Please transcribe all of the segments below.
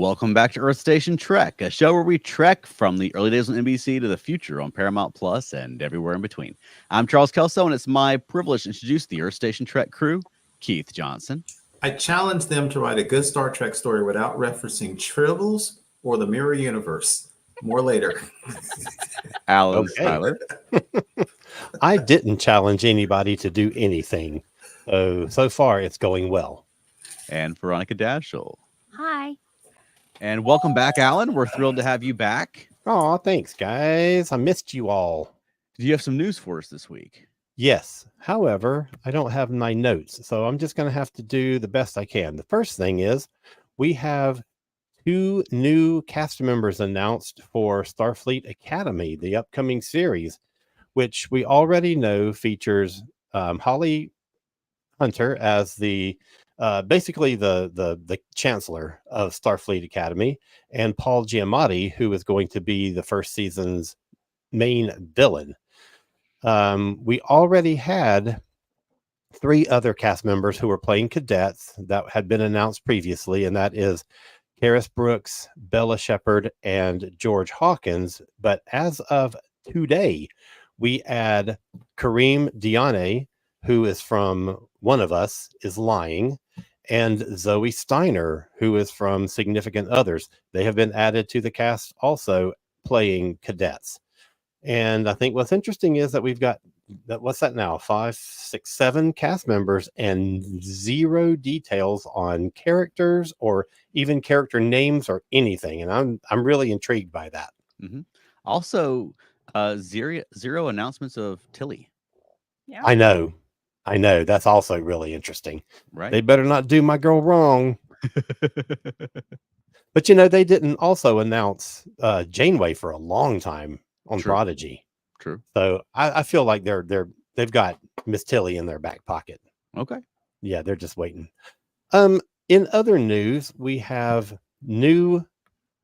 Welcome back to Earth Station Trek, a show where we trek from the early days on NBC to the future on Paramount Plus and everywhere in between. I'm Charles Kelso, and it's my privilege to introduce the Earth Station Trek crew, Keith Johnson. I challenge them to write a good Star Trek story without referencing Tribbles or the Mirror Universe. More later. Alan Seiler. I didn't challenge anybody to do anything. So far, it's going well. And Veronica Daschel. Hi. And welcome back, Alan. We're thrilled to have you back. Oh, thanks, guys. I missed you all. Do you have some news for us this week? Yes. However, I don't have my notes, so I'm just going to have to do the best I can. The first thing is we have 2 new cast members announced for Starfleet Academy, the upcoming series, which we already know features Holly Hunter as the basically the chancellor of Starfleet Academy, and Paul Giamatti, who is going to be the first season's main villain. We already had 3 other cast members who were playing cadets that had been announced previously, and that is Karis Brooks, Bella Shepard, and George Hawkins. But as of today, we add Kareem Diane, who is from One of Us Is Lying, and Zoe Steiner, who is from Significant Others. They have been added to the cast also playing cadets. And I think what's interesting is that we've got, what's that now, 5, 6, 7 cast members and 0 details on characters or even character names or anything. And I'm really intrigued by that. Mm-hmm. Also, zero announcements of Tilly. Yeah. I know. That's also really interesting. Right. They better not do my girl wrong. But they didn't also announce Janeway for a long time on True. Prodigy. True. So I feel like they've got Miss Tilly in their back pocket. Okay. Yeah, they're just waiting. In other news, we have new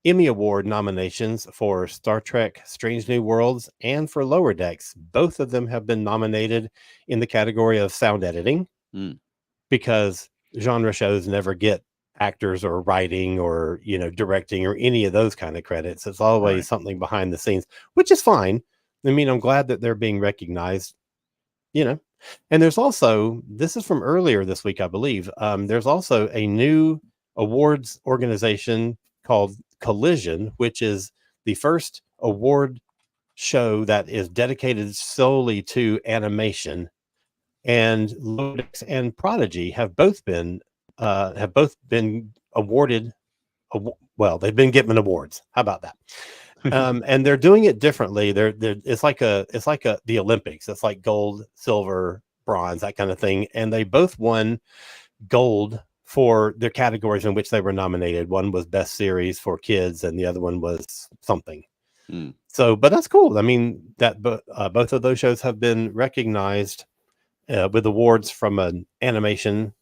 Emmy Award nominations for Star Trek Strange New Worlds and for Lower Decks. Both of them have been nominated in the category of sound editing because genre shows never get actors or writing or directing or any of those kind of credits. It's always something behind the scenes, which is fine. I mean, I'm glad that they're being recognized, and there's also, this is from earlier this week, I believe. There's also a new awards organization called Collision, which is the first award show that is dedicated solely to animation. And Lower Decks and Prodigy have both been awarded. Well, they've been given awards. How about that? And they're doing it differently. It's like the Olympics. It's like gold, silver, bronze, that kind of thing. And they both won gold for their categories in which they were nominated. One was best series for kids, and the other one was something. So, but that's cool. I mean, that both of those shows have been recognized with awards from an animation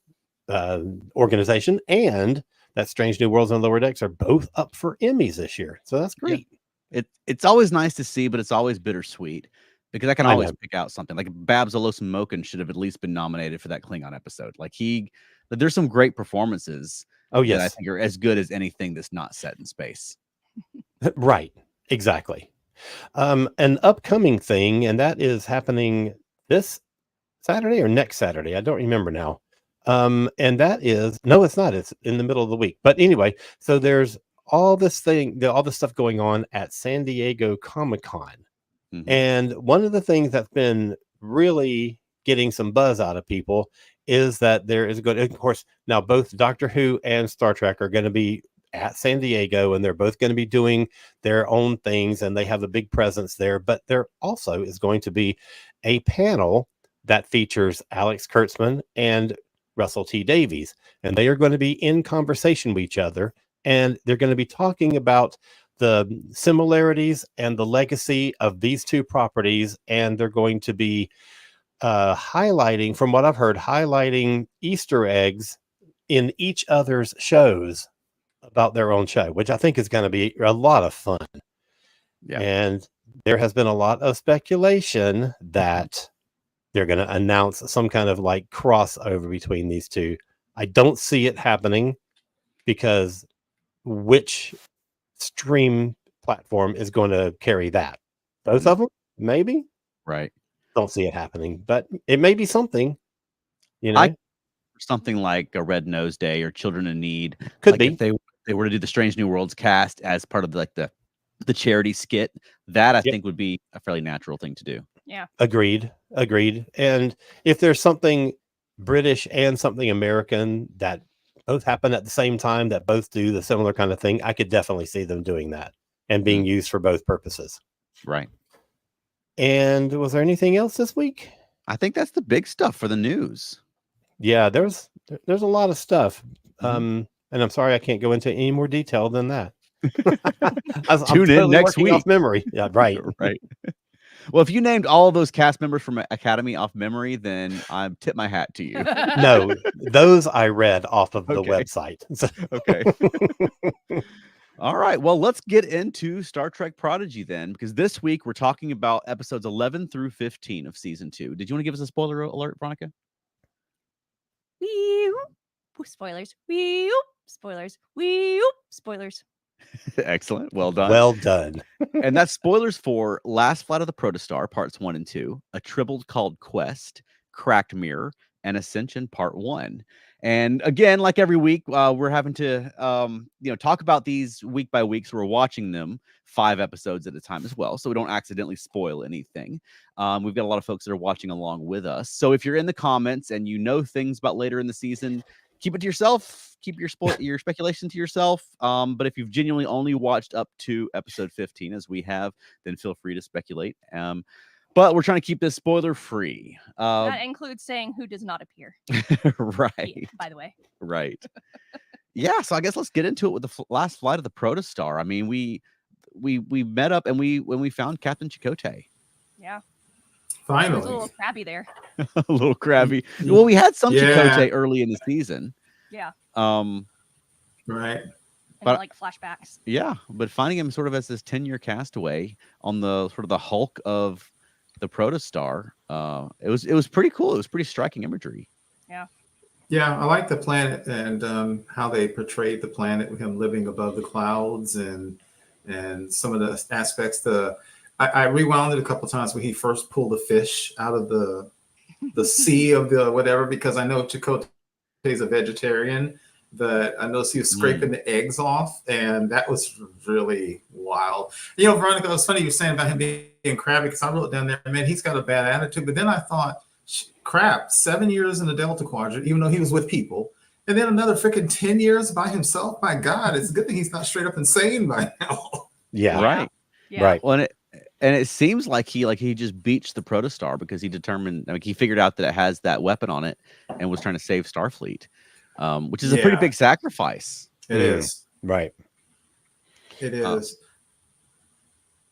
organization, and that Strange New Worlds and Lower Decks are both up for Emmys this year. So that's great. Yeah. It's always nice to see, but it's always bittersweet because I can always pick out something. Like Babs Alosan Moken should have at least been nominated for that Klingon episode. There's some great performances. Oh, yes. That I think are as good as anything that's not set in space. Right. Exactly. An upcoming thing, and that is happening this Saturday or next Saturday. I don't remember now. And that is, no, it's not. It's in the middle of the week. But anyway, so there's all this stuff going on at San Diego Comic-Con. Mm-hmm. And one of the things that's been really getting some buzz out of people is that there is going to, of course, now both Doctor Who and Star Trek are going to be at San Diego, and they're both going to be doing their own things, and they have a big presence there. But there also is going to be a panel that features Alex Kurtzman and Russell T. Davies, and they are going to be in conversation with each other, and they're going to be talking about the similarities and the legacy of these 2 properties, and they're going to be highlighting, from what I've heard, Easter eggs in each other's shows about their own show, which I think is going to be a lot of fun. Yeah. And there has been a lot of speculation that they're going to announce some kind of crossover between these 2. I don't see it happening because which stream platform is going to carry that. Both of them, maybe. Right. Don't see it happening, but it may be something. You know, Something like a Red Nose Day or Children in Need. could Like be. if they were to do the Strange New Worlds cast as part of the charity skit, that I think would be a fairly natural thing to do. Yeah. Agreed. And if there's something British and something American that both happen at the same time, that both do the similar kind of thing, I could definitely see them doing that and being used for both purposes. Right. And was there anything else this week? I think that's the big stuff for the news. Yeah, there's a lot of stuff. And I'm sorry I can't go into any more detail than that. Tune in next week. week. Off memory. Yeah, right. Right. Well, if you named all of those cast members from Academy off memory, then I tip my hat to you. No, those I read off of the website. Okay. All right. Well, let's get into Star Trek Prodigy then, because this week we're talking about episodes 11 through 15 of season 2. Did you want to give us a spoiler alert, Veronica? Spoilers. Spoilers. Spoilers. Excellent. Well done. Well done. And that's spoilers for Last Flight of the Protostar, parts 1 and 2, A Tribble Called Quest, Cracked Mirror, and Ascension, part 1. And again, like every week, we're having to talk about these week by week. So we're watching them 5 episodes at a time as well, so we don't accidentally spoil anything. We've got a lot of folks that are watching along with us. So if you're in the comments and you know things about later in the season, keep it to yourself. Keep your speculation to yourself. But if you've genuinely only watched up to episode 15, as we have, then feel free to speculate. But we're trying to keep this spoiler free. That includes saying who does not appear. Right. Yeah, by the way. Right. Yeah. So I guess let's get into it with the last flight of the Protostar. I mean, we met up and when we found Captain Chakotay. Yeah. Finally. It was a little crabby there. A little crabby. Well, we had some Chakotay early in the season. Yeah. Right. But like flashbacks. Yeah, but finding him sort of as this 10-year castaway on the sort of the hulk of the Protostar, it was pretty cool. It was pretty striking imagery. Yeah. Yeah, I like the planet and how they portrayed the planet with him living above the clouds and some of the aspects. I rewound it a couple of times when he first pulled the fish out of the sea of the whatever, because I know Chakotay is a vegetarian, but I noticed he was scraping the eggs off, and that was really wild. You know, Veronica, it was funny you were saying about him being crabby, because I wrote down there, man, he's got a bad attitude. But then I thought, crap, 7 years in the Delta Quadrant, even though he was with people, and then another freaking 10 years by himself. My God, it's a good thing he's not straight up insane by now. Yeah. Right. Yeah. Right. Well, and it seems like he just beached the Protostar because he determined, he figured out that it has that weapon on it and was trying to save Starfleet, which is a pretty big sacrifice. It is. Right. It is.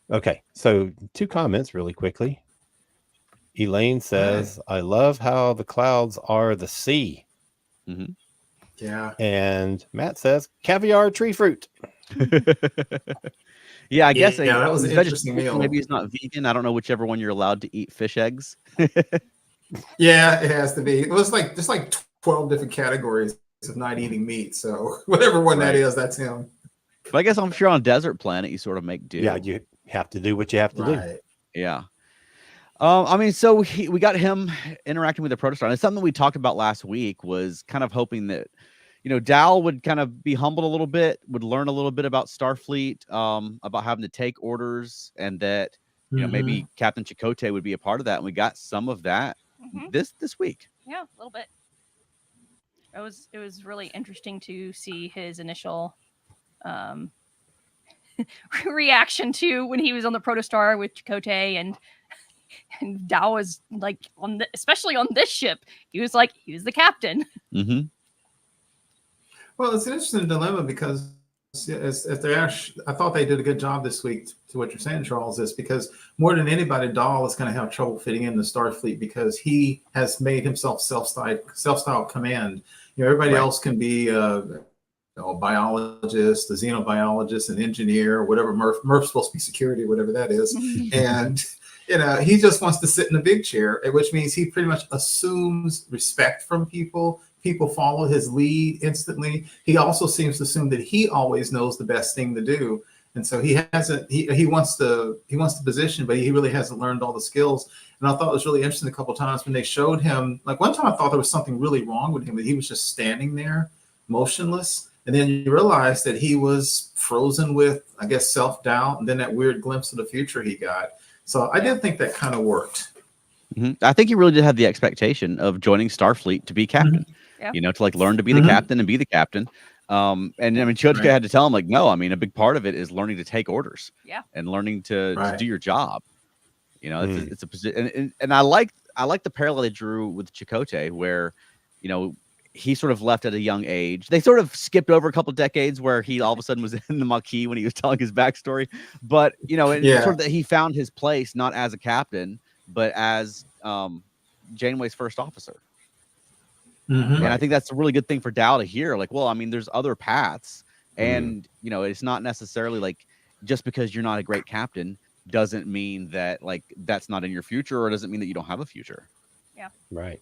Okay. So 2 comments really quickly. Elaine says, I love how the clouds are the sea. Mm-hmm. Yeah. And Matt says, caviar tree fruit. Yeah, I guess that was an interesting meal. Maybe it's not vegan. I don't know whichever one you're allowed to eat fish eggs. Yeah, it has to be. It was just like 12 different categories of not eating meat. So whatever one that is, that's him. But I guess I'm sure on a desert planet you sort of make do. Yeah, you have to do what you have to do. Yeah. So we got him interacting with the Protostar. And it's something we talked about last week, was kind of hoping that, Dal would kind of be humbled a little bit, would learn a little bit about Starfleet, about having to take orders, and that, maybe Captain Chakotay would be a part of that. And we got some of that this week. Yeah, a little bit. It was really interesting to see his initial reaction to when he was on the Protostar with Chakotay, and Dal was like especially on this ship, he was the captain. Mm-hmm. Well, it's an interesting dilemma, because I thought they did a good job this week to what you're saying, Charles, is because more than anybody, Dal is going to have trouble fitting in the Starfleet, because he has made himself self-styled command. Everybody else can be a biologist, a xenobiologist, an engineer, whatever. Murph's supposed to be security, whatever that is. And he just wants to sit in a big chair, which means he pretty much assumes respect from people, people follow his lead instantly. He also seems to assume that he always knows the best thing to do. And so he hasn't, he wants the position, but he really hasn't learned all the skills. And I thought it was really interesting a couple of times when they showed him, like one time I thought there was something really wrong with him, that he was just standing there motionless. And then you realize that he was frozen with, I guess, self-doubt, and then that weird glimpse of the future he got. So I did think that kind of worked. I think he really did have the expectation of joining Starfleet to be captain, you know, to like learn to be the captain and be the captain. And I mean, Chotke had to tell him, like, no, I mean, a big part of it is learning to take orders and learning to do your job. You know, it's a position. And I like the parallel they drew with Chakotay, where, you know, he sort of left at a young age. They sort of skipped over a couple of decades where he all of a sudden was in the Maquis when he was telling his backstory. But, you know, sort of that he found his place not as a captain, but as Janeway's first officer. And I think that's a really good thing for Dow to hear. Like, well, I mean, there's other paths, and you know, it's not necessarily like just because you're not a great captain doesn't mean that like that's not in your future, or doesn't mean that you don't have a future. Yeah. Right.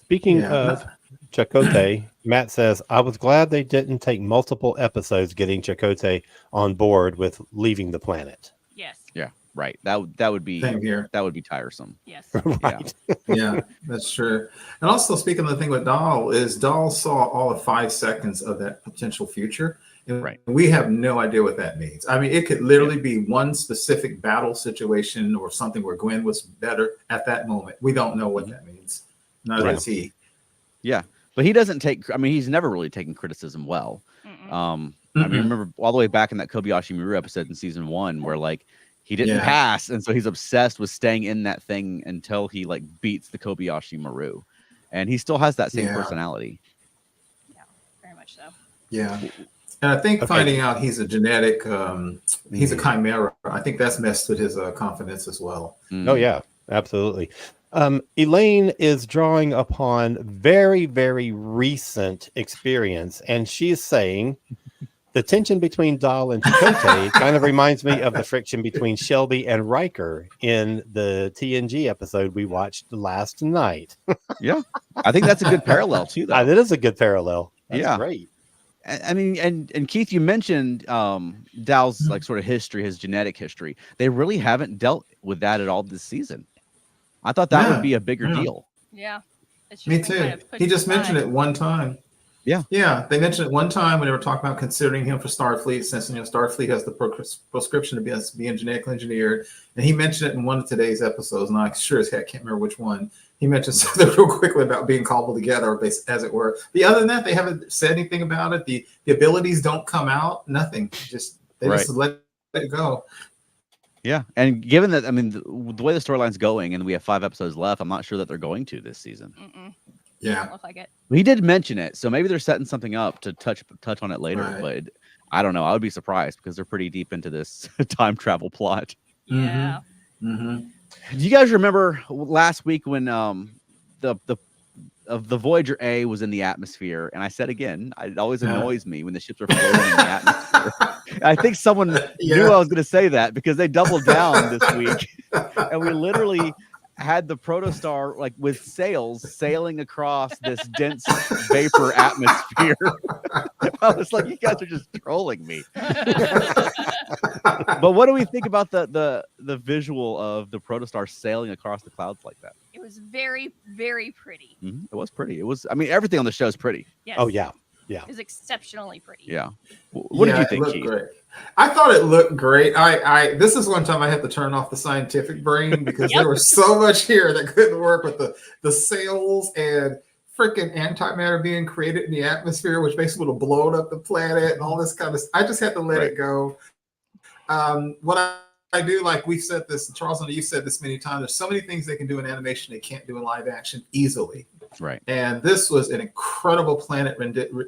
Speaking of Chakotay, Matt says, I was glad they didn't take multiple episodes getting Chakotay on board with leaving the planet. Yes. Yeah. Right. That would be that would be tiresome. Yes. Right. Yeah, that's true. And also, speaking of the thing with Dahl, is Dahl saw all of 5 seconds of that potential future. And we have no idea what that means. I mean, it could literally be one specific battle situation or something where Gwen was better at that moment. We don't know what that means. Neither does he. Yeah. But he doesn't take, I mean, he's never really taken criticism well. I mean, remember all the way back in that Kobayashi Maru episode in season 1 where like he didn't pass, and so he's obsessed with staying in that thing until he like beats the Kobayashi Maru, and he still has that same personality. Yeah, very much so. Yeah, and I think finding out he's a genetic, he's a chimera, I think that's messed with his confidence as well. Oh yeah, absolutely. Elaine is drawing upon very, very recent experience, and she's saying the tension between Dahl and Chakotay kind of reminds me of the friction between Shelby and Riker in the TNG episode we watched last night. Yeah, I think that's a good parallel too. Though. That is a good parallel. That's great. I mean, and Keith, you mentioned Dahl's like sort of history, his genetic history. They really haven't dealt with that at all this season. I thought that would be a bigger deal. Yeah, it's me too. Kind of he just mentioned it one time. Yeah, they mentioned it one time when they were talking about considering him for Starfleet, since Starfleet has the prescription to be genetically engineered. And he mentioned it in one of today's episodes, and I sure as heck can't remember which one. He mentioned something real quickly about being cobbled together, as it were. But other than that, they haven't said anything about it. The abilities don't come out. Nothing. Just just let it go. Yeah, and given that, I mean, the way the storyline's going, and we have 5 episodes left, I'm not sure that they're going to this season. Yeah, look like it. He did mention it, so maybe they're setting something up to touch on it later. But I don't know. I would be surprised because they're pretty deep into this time travel plot. Yeah. Do you guys remember last week when the Voyager A was in the atmosphere? And I said again, it always annoys me when the ships are floating in the atmosphere. I think someone knew I was going to say that because they doubled down this week, and we literally had the Protostar like with sails sailing across this dense vapor atmosphere. I was like, you guys are just trolling me. But what do we think about the visual of the Protostar sailing across the clouds like that? It was very, very pretty. It was pretty. It was, I mean, everything on the show is pretty. Yes. Oh yeah. Yeah. It was exceptionally pretty. Yeah. What did you think, Keith? Great. I thought it looked great. This is one time I had to turn off the scientific brain because there was so much here that couldn't work with the sails and freaking antimatter being created in the atmosphere, which basically would have blown up the planet and all this kind of stuff. I just had to let it go. What I do, like we've said this, Charles, and you've said this many times, there's so many things they can do in animation they can't do in live action easily. Right. And this was an incredible planet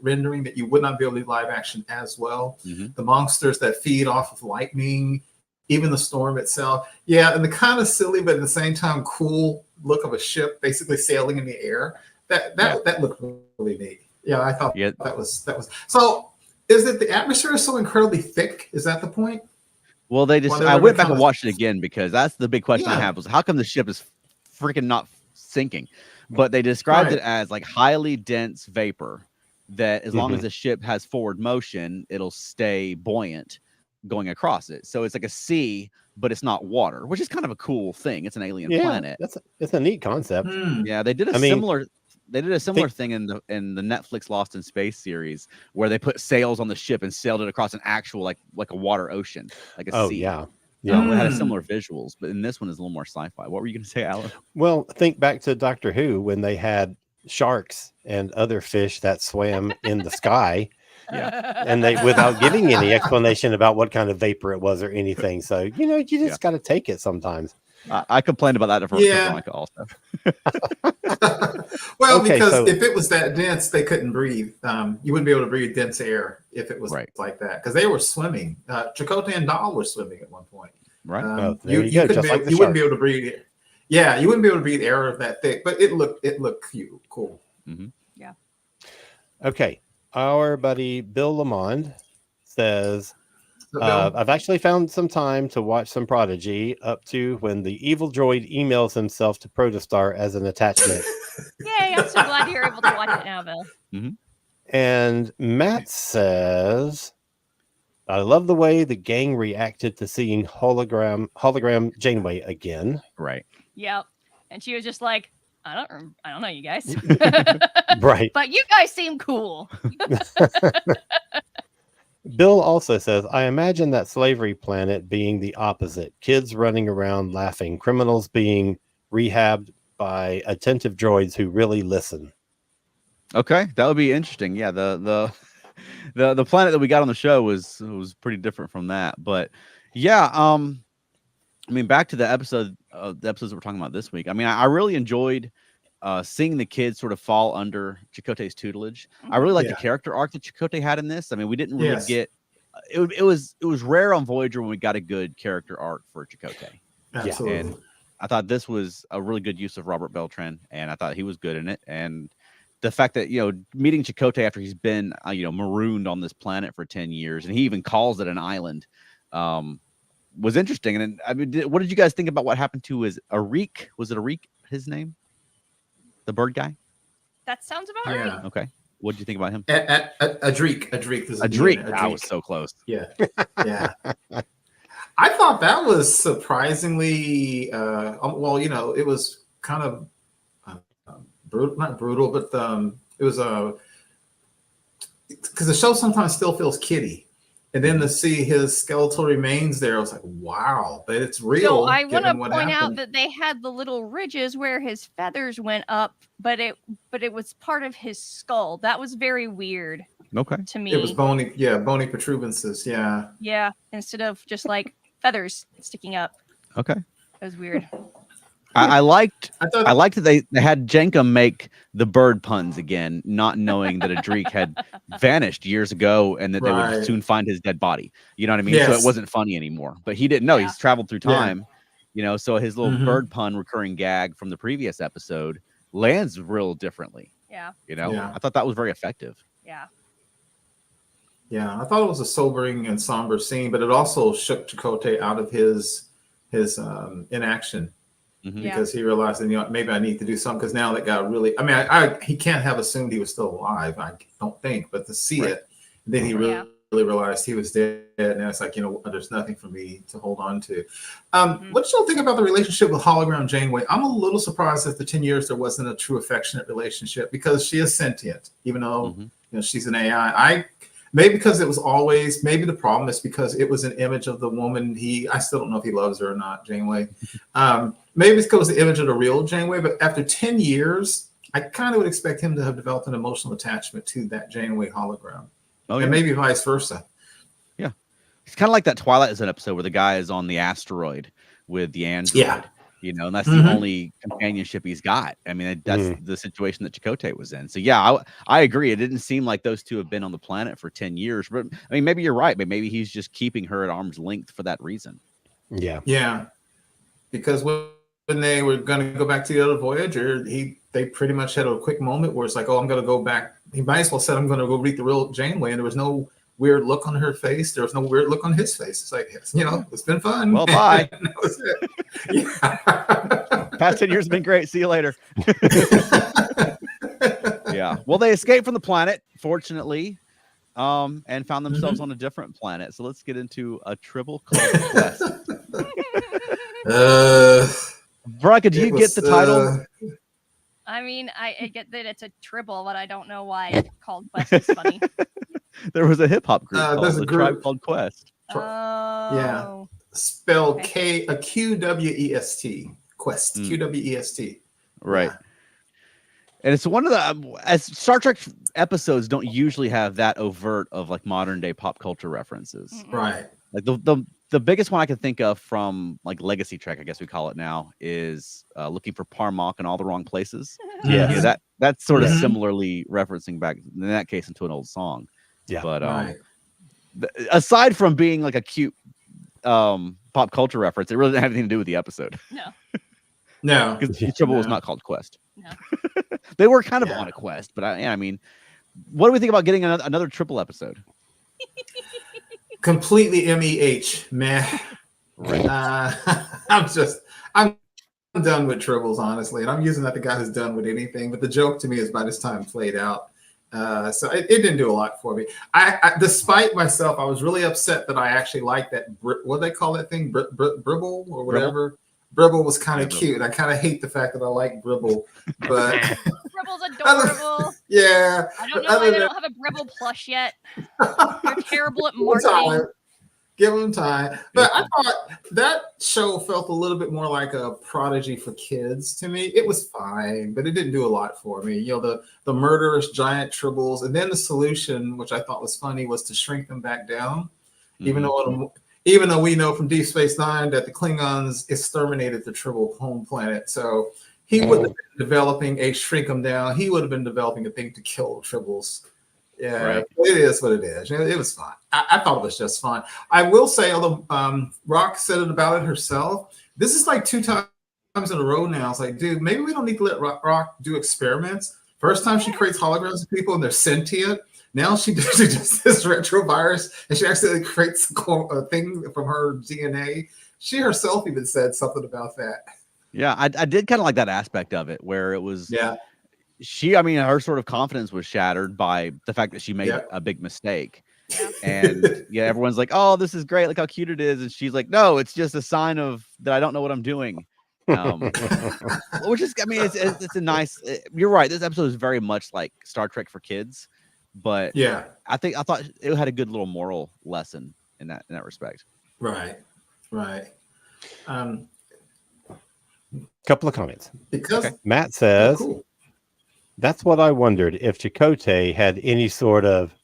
rendering that you would not be able to do live action as well. The monsters that feed off of lightning, even the storm itself. Yeah, and the kind of silly, but at the same time cool look of a ship basically sailing in the air. That looked really neat. Yeah, I thought that was. So is it the atmosphere is so incredibly thick? Is that the point? Well, I went back and watched it again because that's the big question I have was how come the ship is freaking not sinking? but they described Right. it as like highly dense vapor that as long Mhm. as the ship has forward motion, it'll stay buoyant going across it. So it's like a sea, but it's not water, which is kind of a cool thing. It's an alien Yeah, planet. it's a neat concept. Hmm. Yeah, they did a I mean, similar thing in the Netflix Lost in Space series where they put sails on the ship and sailed it across an actual like a water ocean, like a Oh sea. yeah, You know, it had a Mm. similar visuals, but in this one is a little more sci-fi. What were you going to say, Alan? Well, think back to Doctor Who when they had sharks and other fish that swam in the sky, and they without giving any explanation about what kind of vapor it was or anything. So you just got to take it sometimes. I complained about that for Yeah. Veronica also. Well, Okay, because so- if it was that dense, they couldn't breathe. You wouldn't be able to breathe dense air if it was Right. like that. Because they were swimming. Chakotay and Dahl were swimming at one point. Right. Oh, there you go, couldn't just be like able- the you wouldn't be shark. able to breathe it. Yeah, you wouldn't be able to breathe air that thick, but it looked cute, cool. Okay, our buddy Bill Lamond says, So, Bill, I've actually found some time to watch some Prodigy up to when the evil droid emails himself to Protostar as an attachment. Yay, I'm so glad you're able to watch it now, Bill. And Matt says, I love the way the gang reacted to seeing hologram Janeway again. Right. Yep. And she was just like, I don't know you guys. Right. But you guys seem cool. Bill also says, I imagine that slavery planet being the opposite. Kids running around laughing, criminals being rehabbed by attentive droids who really listen. Okay, that would be interesting. Yeah, the planet that we got on the show was pretty different from that. But yeah, I mean, back to the episodes that we're talking about this week. I mean, I really enjoyed seeing the kids sort of fall under Chakotay's tutelage. I really like the character arc that Chakotay had in this. I mean, we didn't really get it was rare on Voyager when we got a good character arc for Chakotay. absolutely. And I thought this was a really good use of Robert Beltran, and I thought he was good in it. And the fact that, meeting Chakotay after he's been, marooned on this planet for 10 years, and he even calls it an island, was interesting. And I mean, what did you guys think about what happened to his Arik? Was it Arik, his name? The bird guy? That sounds about right. Yeah. Okay. What did you think about him? Adrik. Adrik. I was so close. Yeah. Yeah. I thought that was surprisingly, it was kind of brutal, not brutal, but it was because the show sometimes still feels kiddie. And then to see his skeletal remains there, I was like, wow, but it's real. So I want to given what point out happened. that they had the little ridges where his feathers went up, but it was part of his skull. That was very weird Okay. to me. It was bony protuberances. Yeah. Yeah, instead of just like feathers sticking up. Okay. It was weird. I liked I that they had Jenkum make the bird puns again, not knowing that Adrik had vanished years ago and that they would Right. soon find his dead body. You know what I mean? So Yes. it wasn't funny anymore. But he didn't know. Yeah. He's traveled through Yeah. time, so his little Mhm. bird pun recurring gag from the previous episode lands real differently. Yeah. Yeah. I thought that was very effective. Yeah. Yeah, I thought it was a sobering and somber scene, but it also shook Chakotay out of his inaction Mhm. Yeah. because he realized that maybe I need to do something because now that guy really. I mean, he can't have assumed he was still alive. I don't think, but to see Right. it, then he really, Yeah. really realized he was dead, and it's like there's nothing for me to hold on to. Mhm. What did y'all think about the relationship with hologram Janeway? I'm a little surprised after 10 years there wasn't a true affectionate relationship because she is sentient, even though Mhm. she's an AI. Maybe because it was always, maybe the problem is because it was an image of the woman I still don't know if he loves her or not, Janeway. Maybe it's because the image of the real Janeway, but after 10 years, I kind of would expect him to have developed an emotional attachment to that Janeway hologram. Oh, And maybe vice versa. It's kind of like that Twilight Zone episode where the guy is on the asteroid with the android. Yeah. And that's Mhm. the only companionship he's got. I mean, that's the situation that Chakotay was in. So yeah, I agree. It didn't seem like those two have been on the planet for 10 years, but I mean, maybe you're right. But maybe he's just keeping her at arm's length for that reason. Yeah. Yeah. Because when they were going to go back to the other Voyager, they pretty much had a quick moment where it's like, oh, I'm going to go back. He might as well said, I'm going to go meet the real Janeway. And there was no weird look on her face. There was no weird look on his face. It's like, it's been fun. Well, bye. And that was it. Yeah. Past 10 years have been great. See you later. Yeah. Well, they escaped from the planet, fortunately, and found themselves on a different planet. So let's get into a Tribble called Quest. Veronica, do you get the title? I mean, I get that it's a Tribble, but I don't know why it's called Quest. It's funny. There was a hip hop group called there's a the group. Tribe called Quest. Oh. Yeah. Spelled Okay. QWEST. Quest. QWEST. Right. Yeah. And it's one of the as Star Trek episodes don't usually have that overt of like modern day pop culture references. Right. Like the biggest one I can think of from like Legacy Trek, I guess we call it now, is looking for Parmok in all the wrong places. Yeah. That's sort of similarly referencing back in that case into an old song. Yeah. But Right. aside from being like a cute pop culture reference, it really didn't have anything to do with the episode. No. Because the Tribble was not called Quest. No. They were kind of on a quest, but I mean, what do we think about getting another Tribble episode? Completely MEH, man. Right. I'm done with Tribbles, honestly, and I'm using that the guy who's done with anything. But the joke to me is by this time played out, so it didn't do a lot for me. I despite myself, I was really upset that I actually liked that. What do they call that thing? Bribble or whatever. Bribble was kind of cute. I kind of hate the fact that I like Bribble, but Bribble's adorable. yeah. I don't know why they don't have a Bribble plush yet. They're terrible at marketing. Give them time. But I thought that show felt a little bit more like a Prodigy for kids to me. It was fine, but it didn't do a lot for me. You know, the murderous giant Tribbles, and then the solution, which I thought was funny, was to shrink them back down, even though we know from Deep Space Nine that the Klingons exterminated the Tribble home planet. So he would have been developing a shrink them down. He would have been developing a thing to kill Tribbles. Yeah, right. It is what it is. It was fine. I thought it was just fine. I will say, although Rock said it about it herself, this is like 2 times in a row now. It's like, dude, maybe we don't need to let Rock do experiments. First time she creates holograms of people and they're sentient. Now she does this retrovirus and she actually creates a thing from her DNA. She herself even said something about that. Yeah, I did kind of like that aspect of it where it was. Yeah. Her sort of confidence was shattered by the fact that she made a big mistake. And everyone's like, oh, this is great. Look how cute it is. And she's like, no, it's just a sign of that I don't know what I'm doing. Which is, I mean, it's a nice, you're right. This episode is very much like Star Trek for kids, but I thought it had a good little moral lesson in that respect. Right. Couple of comments. Because Matt says, that's what I wondered, if Chakotay had any sort of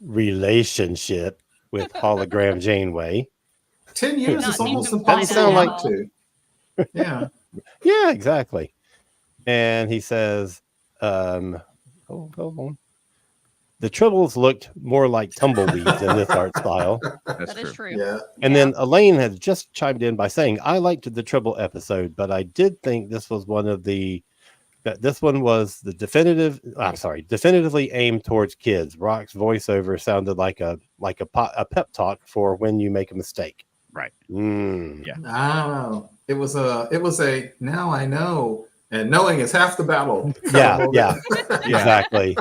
relationship with Hologram Janeway. 10 years is almost impossible sound like to. Yeah. Yeah, exactly. And he says, hold on. The Tribbles looked more like tumbleweeds in this art style. That is true. Yeah. And then Elaine has just chimed in by saying, I liked the Tribble episode, but I did think this was this one was the definitively aimed towards kids. Rock's voiceover sounded like a pep talk for when you make a mistake. Right. Yeah. Oh, it was a now I know, and knowing is half the battle. Yeah. Exactly.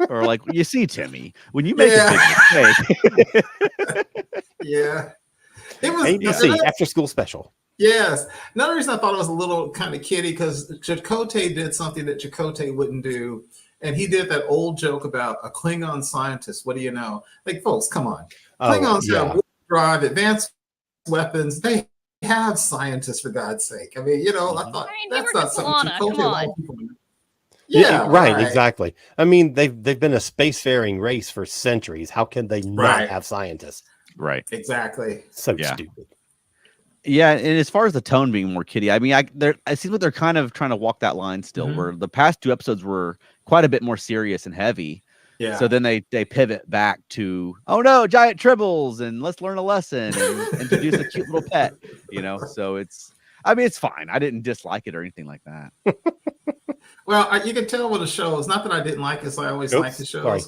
Or like, you see, Timmy, when you make a big mistake. Yeah. It was ABC after school special. Yes. Another reason I thought it was a little kind of kiddie because Chakotay did something that Chakotay wouldn't do. And he did that old joke about a Klingon scientist. What do you know? Like, folks, come on. Klingons have warp drive, advanced weapons. They have scientists, for God's sake. I mean, I thought that's not something Chakotay people do. Yeah, right, exactly. I mean, they've been a spacefaring race for centuries. How can they not have scientists? Right. Exactly. So stupid. Yeah, and as far as the tone being more kiddie, I mean, it seems like they're kind of trying to walk that line still, where the past 2 episodes were quite a bit more serious and heavy. Yeah. So then they pivot back to, oh no, giant Tribbles, and let's learn a lesson and introduce a cute little pet. So it's fine. I didn't dislike it or anything like that. Well, you can tell with the shows. Not that I didn't like this. I always like the shows. Sorry.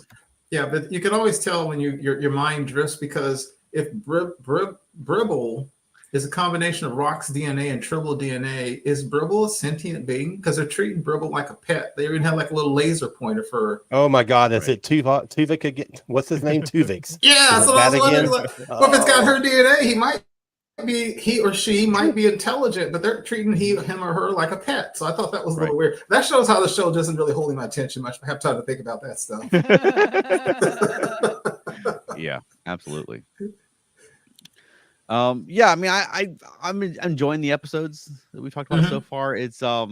Yeah, but you can always tell when your mind drifts because if Bribble is a combination of Rock's DNA and Tribble DNA. Is Bribble a sentient being? Because they're treating Bribble like a pet. They even have like a little laser pointer for her. Oh my God, is it Tuvok again? What's his name? Tuvix. Yeah, Is so it I was that wondering, again? like, well, if it's got her DNA, he or she might be intelligent, but they're treating him or her like a pet. So I thought that was a little weird. That shows how the show doesn't really hold my attention much. I have time to think about that stuff. Yeah, absolutely. Yeah, I mean, I'm enjoying the episodes that we've talked about so far. It's I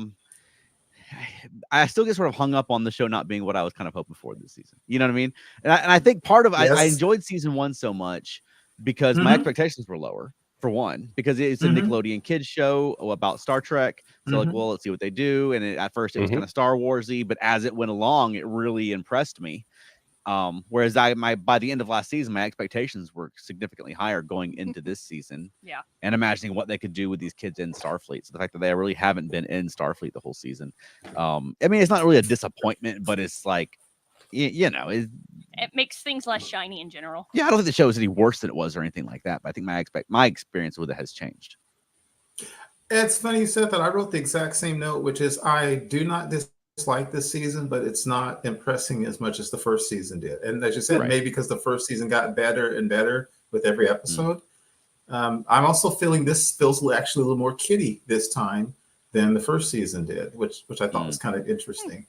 still get sort of hung up on the show not being what I was kind of hoping for this season. You know what I mean? And I think part of I enjoyed season 1 so much because my expectations were lower. For one, because it's a Nickelodeon kids show about Star Trek. So like, well, let's see what they do. And at first it was kind of Star Warsy, but as it went along, it really impressed me. Whereas by the end of last season, my expectations were significantly higher going into this season. Yeah. And imagining what they could do with these kids in Starfleet. So the fact that they really haven't been in Starfleet the whole season. I mean, it's not really a disappointment, but it's like, you know, it makes things less shiny in general. Yeah, I don't think the show is any worse than it was or anything like that. But I think my experience with it has changed. It's funny you said that. I wrote the exact same note, which is I do not dislike this season, but it's not impressing as much as the first season did. And as you said, maybe because the first season got better and better with every episode. I'm also feeling this feels actually a little more kiddie this time than the first season did, which I thought was kind of interesting.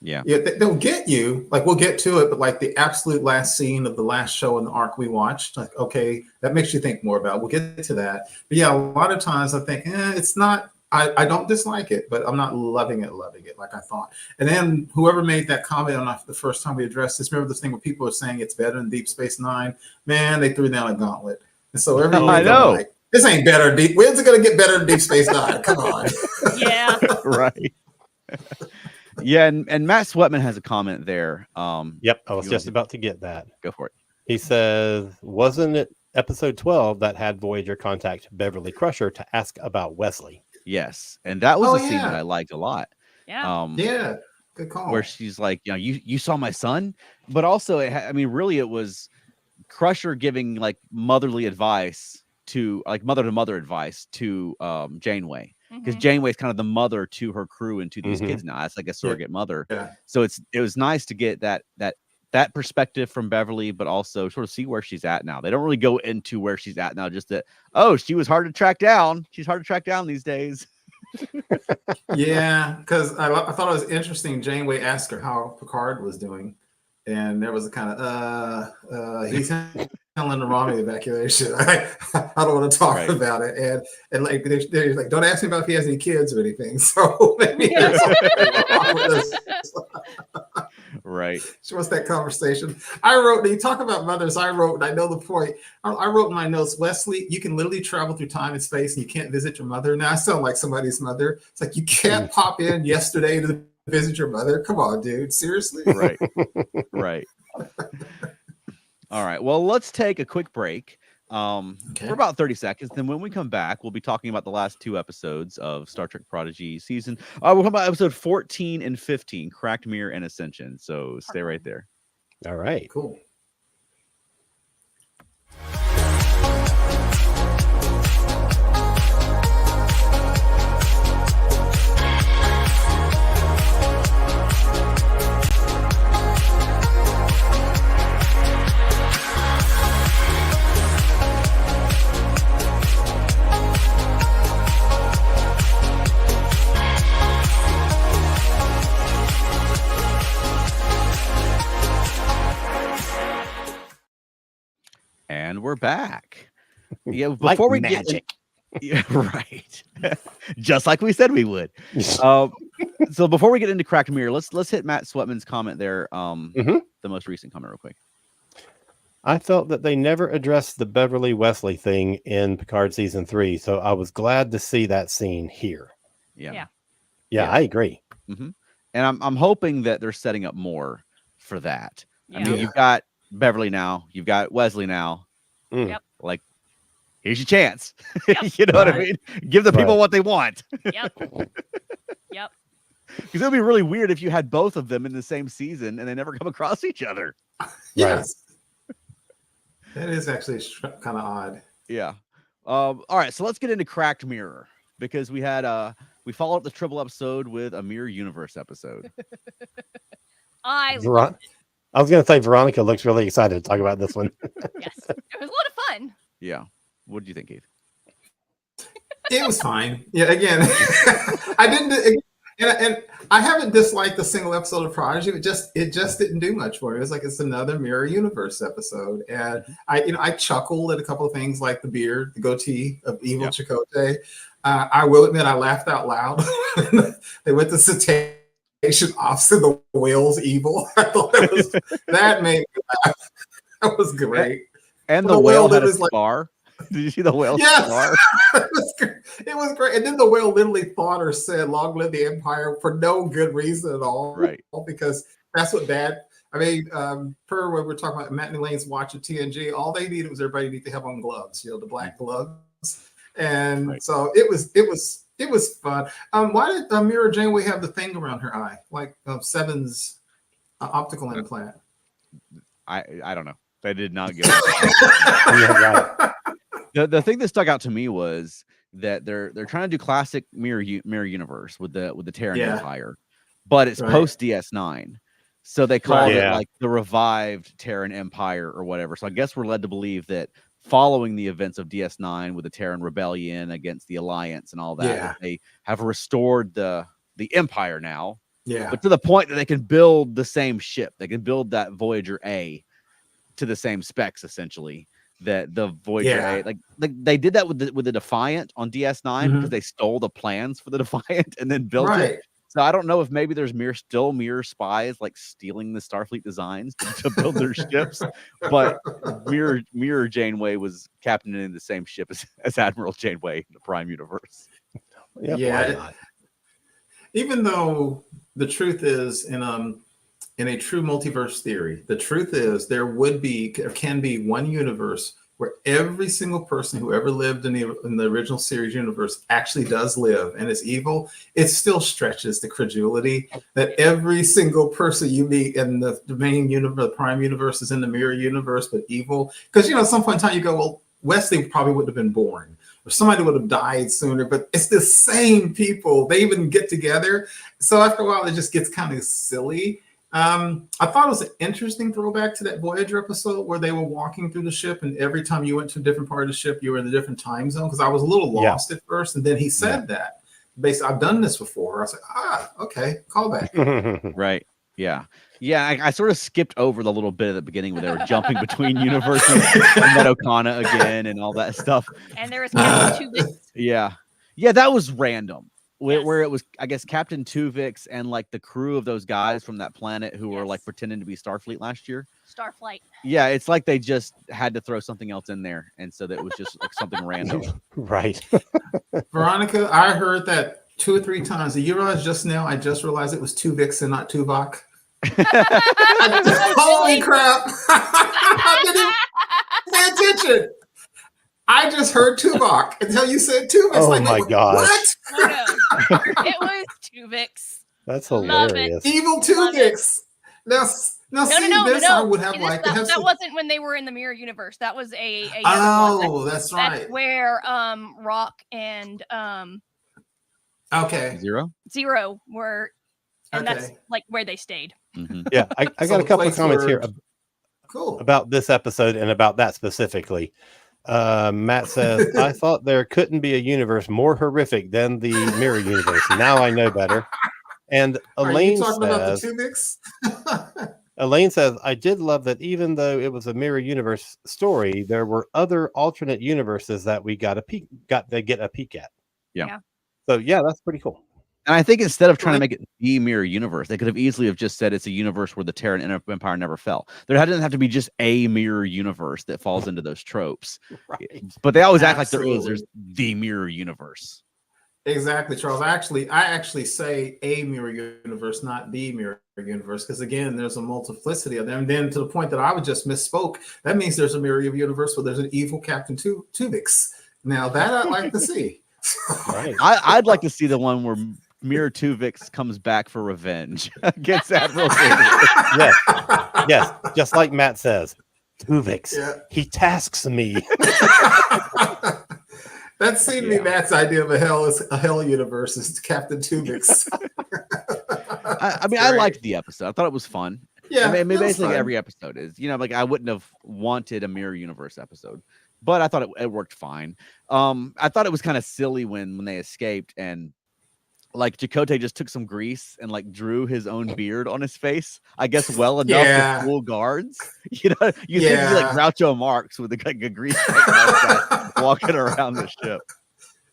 Yeah, they'll get you. Like, we'll get to it, but like the absolute last scene of the last show in the arc we watched, like, okay, that makes you think more about it. We'll get to that. But yeah, a lot of times I think, it's not, I don't dislike it, but I'm not loving it like I thought. And then whoever made that comment on the first time we addressed this, remember this thing where people are saying it's better than Deep Space Nine? Man, they threw down a gauntlet. And so everyone, I know, like, this ain't better. When's it going to get better than Deep Space Nine? Come on. Yeah. Right. Yeah, and Matt Sweatman has a comment there. Yep, I was just about to get that. Go for it. He says, wasn't it episode 12 that had Voyager contact Beverly Crusher to ask about Wesley? Yes, and that was a scene that I liked a lot. Yeah. Yeah, good call. Where she's like, you know, you saw my son, but also, I mean, really, it was Crusher giving like motherly advice to like mother-to-mother advice to Janeway. Because Janeway is kind of the mother to her crew and to these kids now. It's like a surrogate mother. Yeah. So it was nice to get that perspective from Beverly, but also sort of see where she's at now. They don't really go into where she's at now, just that, oh, she was hard to track down. She's hard to track down these days. Yeah, because I thought it was interesting. Janeway asked her how Picard was doing. And there was a kind of, he's handling the wrong evacuation. I don't want to talk about it. And like, they're like, don't ask me about if he has any kids or anything. So maybe there's something wrong with this. Right. She wants that conversation. I wrote, you talk about mothers, I wrote, and I know the point. I wrote in my notes, Wesley, you can literally travel through time and space and you can't visit your mother. Now I sound like somebody's mother. It's like, you can't pop in yesterday to visit your mother. Come on, dude. Seriously? Right. Right. All right. Well, let's take a quick break for about 30 seconds. Then when we come back, we'll be talking about the last 2 episodes of Star Trek Prodigy season. We'll talk about episode 14 and 15, Cracked Mirror and Ascension. So stay right there. All right. Cool. And we're back. Yeah, before we magic. Yeah, right. Just like we said we would. So before we get into Cracked Mirror, let's hit Matt Sweatman's comment there. The most recent comment real quick. I felt that they never addressed the Beverly Wesley thing in Picard season 3, so I was glad to see that scene here. Yeah, I agree. And I'm hoping that they're setting up more for that. Yeah. I mean, you've got Beverly now, you've got Wesley now. Yep. Like, here's your chance. Yep. You know what I mean? Give the people what they want. Yep. Yep. Because it would be really weird if you had both of them in the same season and they never come across each other. Yes. That is actually kind of odd. Yeah. All right, so let's get into Cracked Mirror because we followed up the Tribble episode with a Mirror Universe episode. I Veron- I was going to say Veronica looks really excited to talk about this one. yes, it was a lot of fun. Yeah. What did you think, Keith? It was fine. Yeah, again, I didn't, and I haven't disliked a single episode of Prodigy. It just didn't do much for me. It was like it's another Mirror Universe episode, and I chuckled at a couple of things like the beard, the goatee of evil Chakotay. I will admit I laughed out loud. They went to cetacean opposite the whale's evil. I thought that made me laugh. That was great. And the whale had a scar. Did you see the whale scar? It was great. And then the whale literally thought or said, "Long live the Empire," for no good reason at all. Right. Because that's what per what we're talking about, Matt and Elaine's watch of TNG, all they needed was everybody need to have on gloves, the black gloves. And so it was fun. Why did Mira Janeway have the thing around her eye, like Seven's optical implant? I don't know. They did not give it. The thing that stuck out to me was that they're trying to do classic mirror universe with the Terran Empire, but it's post DS9, so they call it like the revived Terran Empire or whatever. So I guess we're led to believe that following the events of DS9 with the Terran Rebellion against the Alliance and all that, they have restored the Empire now. Yeah, but to the point that they can build the same ship, they can build that Voyager A to the same specs essentially. That the Voyager A, like they did that with the Defiant on DS9 because they stole the plans for the Defiant and then built it. So I don't know if maybe there's still mirror spies like stealing the Starfleet designs to build their ships, but Mirror Janeway was captaining the same ship as Admiral Janeway in the Prime Universe. Even though the truth is in a true multiverse theory, the truth is there can be one universe where every single person who ever lived in the original series universe actually does live and is evil. It still stretches the credulity that every single person you meet in the main universe, the Prime universe, is in the Mirror universe, but evil. Because at some point in time you go, well, Wesley probably wouldn't have been born, or somebody would have died sooner, but it's the same people. They even get together. So after a while, it just gets kind of silly. I thought it was an interesting throwback to that Voyager episode where they were walking through the ship, and every time you went to a different part of the ship, you were in a different time zone. Because I was a little lost at first, and then he said that. Basically, I've done this before. I was like, okay, call back. Right. Yeah. Yeah. I sort of skipped over the little bit at the beginning where they were jumping between universes and met Okana again and all that stuff. And there was Captain Tuvix. Yeah. Yeah, that was random. Where it was, I guess, Captain Tuvix and like the crew of those guys from that planet who were like pretending to be Starfleet last year. Starflight. Yeah, it's like they just had to throw something else in there, and so that it was just like something random. Right. Veronica, I heard that 2 or 3 times. You realize just now? I just realized it was Tuvix and not Tuvok. Holy crap! I didn't pay attention. I just heard Tuvok until you said Tuvix. Oh my gosh. What? No. It was Tuvix. That's hilarious. Evil Tuvix. Now see, I would have liked to have that wasn't when they were in the Mirror universe. That was a that's right. That's where Rock and Zero were, and that's like where they stayed. Mm-hmm. Yeah, I got a couple of comments here about this episode and about that specifically. Matt says, I thought there couldn't be a universe more horrific than the Mirror universe. Now I know better. And Elaine says, I did love that even though it was a Mirror universe story, there were other alternate universes that we got to get a peek at. Yeah. So yeah, that's pretty cool. And I think instead of trying to make it the Mirror universe, they could have easily have just said it's a universe where the Terran Empire never fell. There doesn't have to be just a Mirror universe that falls into those tropes. Right. But they always act like there's the Mirror universe. Exactly, Charles. I actually say a Mirror universe, not the Mirror universe, because again, there's a multiplicity of them. And then to the point that I would just misspoke, that means there's a Mirror universe where there's an evil Captain Tuvix. Now that I'd like to see. Right. I'd like to see the one where Mirror Tuvix comes back for revenge against Admiral Tuvix. Yes, just like Matt says, Tuvix, he tasks me. That seemed to be Matt's idea of a hell universe is Captain Tuvix. I mean, I liked the episode. I thought it was fun. Yeah, I mean, basically fun. every episode is. Like I wouldn't have wanted a mirror universe episode, but I thought it worked fine. I thought it was kind of silly when they escaped and like Chakotay just took some grease and like drew his own beard on his face. I guess well enough to fool guards. You think he'd be like Groucho Marx with a grease walking around the ship.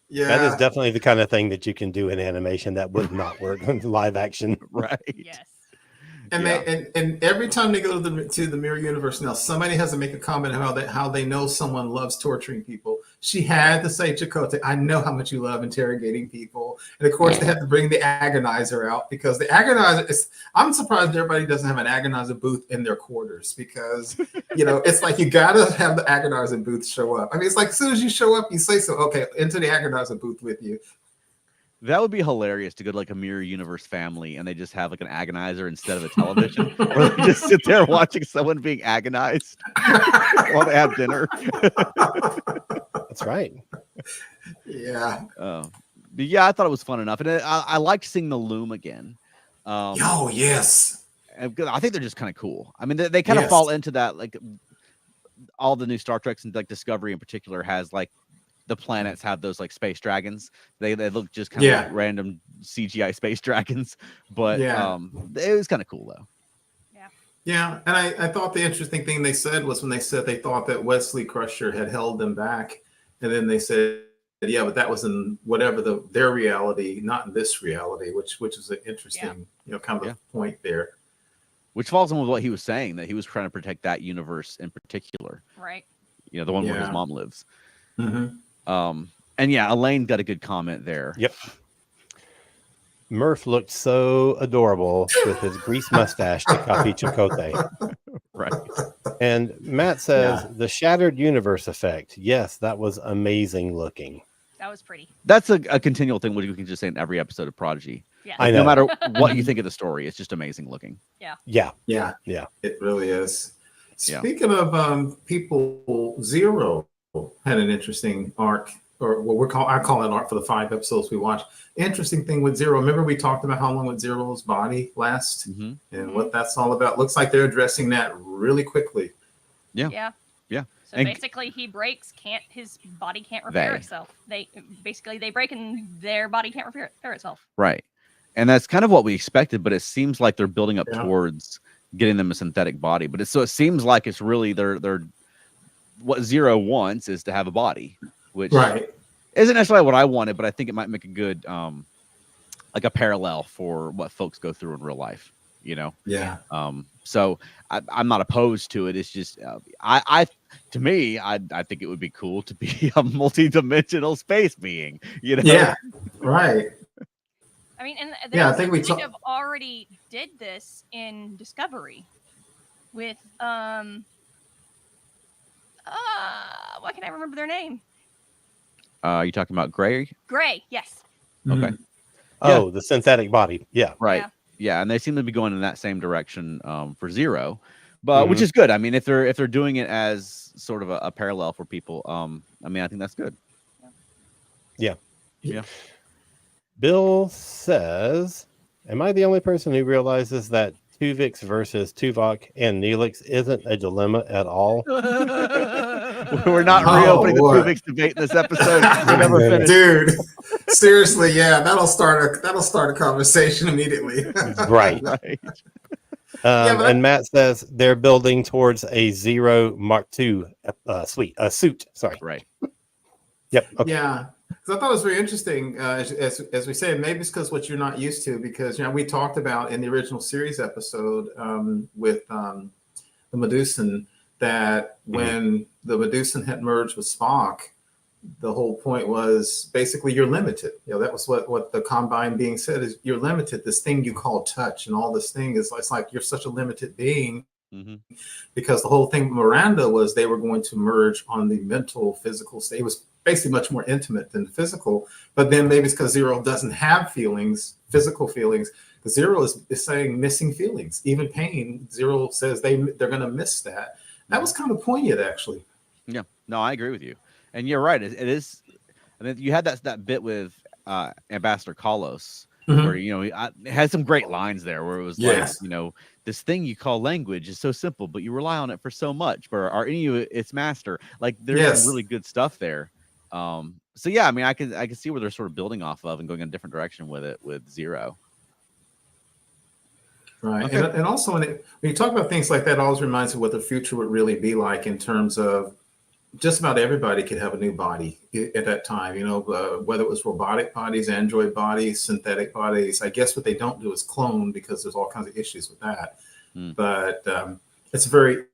Yeah, that is definitely the kind of thing that you can do in animation that would not work in live action. Right. Yes. And and every time they go to the mirror universe now, somebody has to make a comment how they know someone loves torturing people. She had to say, Chakotay, I know how much you love interrogating people. And of course, they had to bring the agonizer out because the agonizer I'm surprised everybody doesn't have an agonizer booth in their quarters because, it's like you got to have the agonizer booth show up. I mean, it's like as soon as you show up, you say so, okay, into the agonizer booth with you. That would be hilarious to go to like a mirror universe family and they just have like an agonizer instead of a television, or they just sit there watching someone being agonized while they have dinner. That's right. Yeah. But yeah, I thought it was fun enough, and I liked seeing the Loom again. Yes. I think they're just kind of cool. I mean, they kind of fall into that, like all the new Star Treks and like Discovery in particular has like. The planets have those like space dragons. They look just kind of like random CGI space dragons, but it was kind of cool though. Yeah, and I thought the interesting thing they said was when they said they thought that Wesley Crusher had held them back, and then they said, yeah, but that was in whatever their reality, not in this reality, which is an interesting kind of point there. Which falls in with what he was saying, that he was trying to protect that universe in particular, right? The one where his mom lives. Mm-hmm. And yeah, Elaine got a good comment there. Yep. Murph looked so adorable with his grease mustache to copy Chakotay. Right. And Matt says the shattered universe effect. Yes, that was amazing looking. That was pretty. That's a continual thing, which we can just say in every episode of Prodigy. Yeah. I know. No matter what you think of the story, it's just amazing looking. Yeah. It really is. Speaking of people, Zero had an interesting arc, or what I call an arc for the 5 episodes we watched. Interesting thing with Zero. Remember we talked about how long would Zero's body last and what that's all about. Looks like they're addressing that really quickly. Yeah. So basically, he breaks, his body can't repair itself. They break and their body can't repair itself. Right, and that's kind of what we expected. But it seems like they're building up towards getting them a synthetic body. But it seems like it's really they're what Zero wants is to have a body, which isn't necessarily what I wanted, but I think it might make a good like a parallel for what folks go through in real life, so I'm not opposed to it. It's just I think it would be cool to be a multi-dimensional space being, right. I mean, and I think we have already did this in Discovery with why can't I remember their name? You talking about Gray? Gray, yes. Okay. Oh, the synthetic body. Yeah. Right. Yeah, and they seem to be going in that same direction for Zero, but which is good. I mean, if they're doing it as sort of a parallel for people, I mean, I think that's good. Yeah. Yeah. Bill says, "Am I the only person who realizes that Tuvix versus Tuvok and Neelix isn't a dilemma at all?" We're not reopening the Tuvix debate in this episode. We're never finished. Dude, seriously, that'll start a conversation immediately. Right. And Matt says they're building towards a Zero Mark II suit. Sorry. Right. Yep. Okay. Yeah. Because I thought it was very interesting, as we say, maybe it's because what you're not used to, because we talked about in the original series episode with the Medusan that when the Medusan had merged with Spock, the whole point was basically you're limited. That was what the Combine being said is you're limited. This thing you call touch and all this thing is it's like you're such a limited being. Because the whole thing with Miranda was they were going to merge on the mental, physical state. It was basically much more intimate than the physical. But then maybe it's because Zero doesn't have feelings, physical feelings. Zero is saying missing feelings, even pain. Zero says they're going to miss that. That was kind of poignant, actually. Yeah, no, I agree with you, and you're right. It is. And then you had that bit with Ambassador Carlos, Mhm. where it had some great lines there, where it was Yes. like, this thing you call language is so simple, but you rely on it for so much. Or are any of it its master? Like there's Yes. some really good stuff there. So yeah, I mean, I can see where they're sort of building off of and going in a different direction with it with Zero. Right. Okay. And also when you talk about things like that, it always reminds me what the future would really be like in terms of just about everybody could have a new body at that time, whether it was robotic bodies, android bodies, synthetic bodies. I guess what they don't do is clone, because there's all kinds of issues with that. But it's a very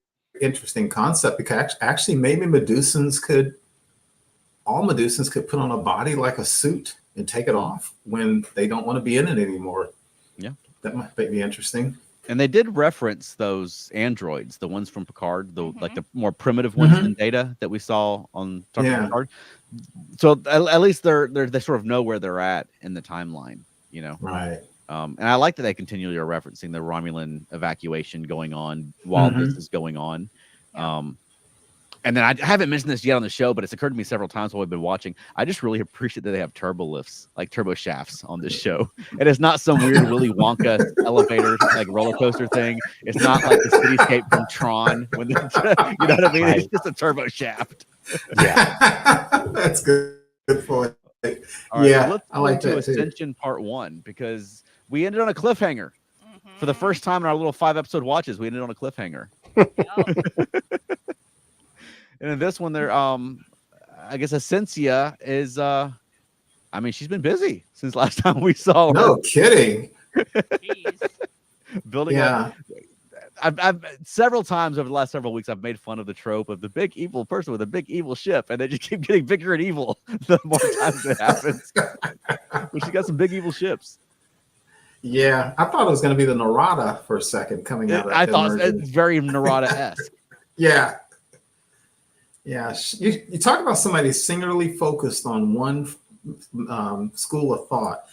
interesting concept, because actually maybe all Medusans could put on a body like a suit and take it off when they don't want to be in it anymore. Yeah. That might be interesting. And they did reference those androids, the ones from Picard, like the more primitive ones in Data that we saw on Star Trek Picard. So at least they sort of know where they're at in the timeline, Right. And I like that they continually are referencing the Romulan evacuation going on while this is going on. Yeah. And then I haven't mentioned this yet on the show, but it's occurred to me several times while we've been watching. I just really appreciate that they have turbo lifts, like turbo shafts on this show. And it's not some weird Willy Wonka elevator, like roller coaster thing. It's not like the cityscape from Tron. You know what I mean? Right. It's just a turbo shaft. Yeah. That's good. Good point. All right, yeah, let's I like go to that too. Ascension Part 1, because we ended on a cliffhanger. For the first time in our little 5-episode watches, we ended on a cliffhanger. And in this one, there, I guess Ascensia is, she's been busy since last time we saw her. No kidding. Jeez. Building up. I've several times over the last several weeks, I've made fun of the trope of the big evil person with a big evil ship, and they just keep getting bigger and evil the more times it happens. But she got some big evil ships. Yeah, I thought it was going to be the Narada for a second coming out of I thought emerging. it's very Narada-esque. Yeah. Yeah. You talk about somebody singularly focused on one school of thought.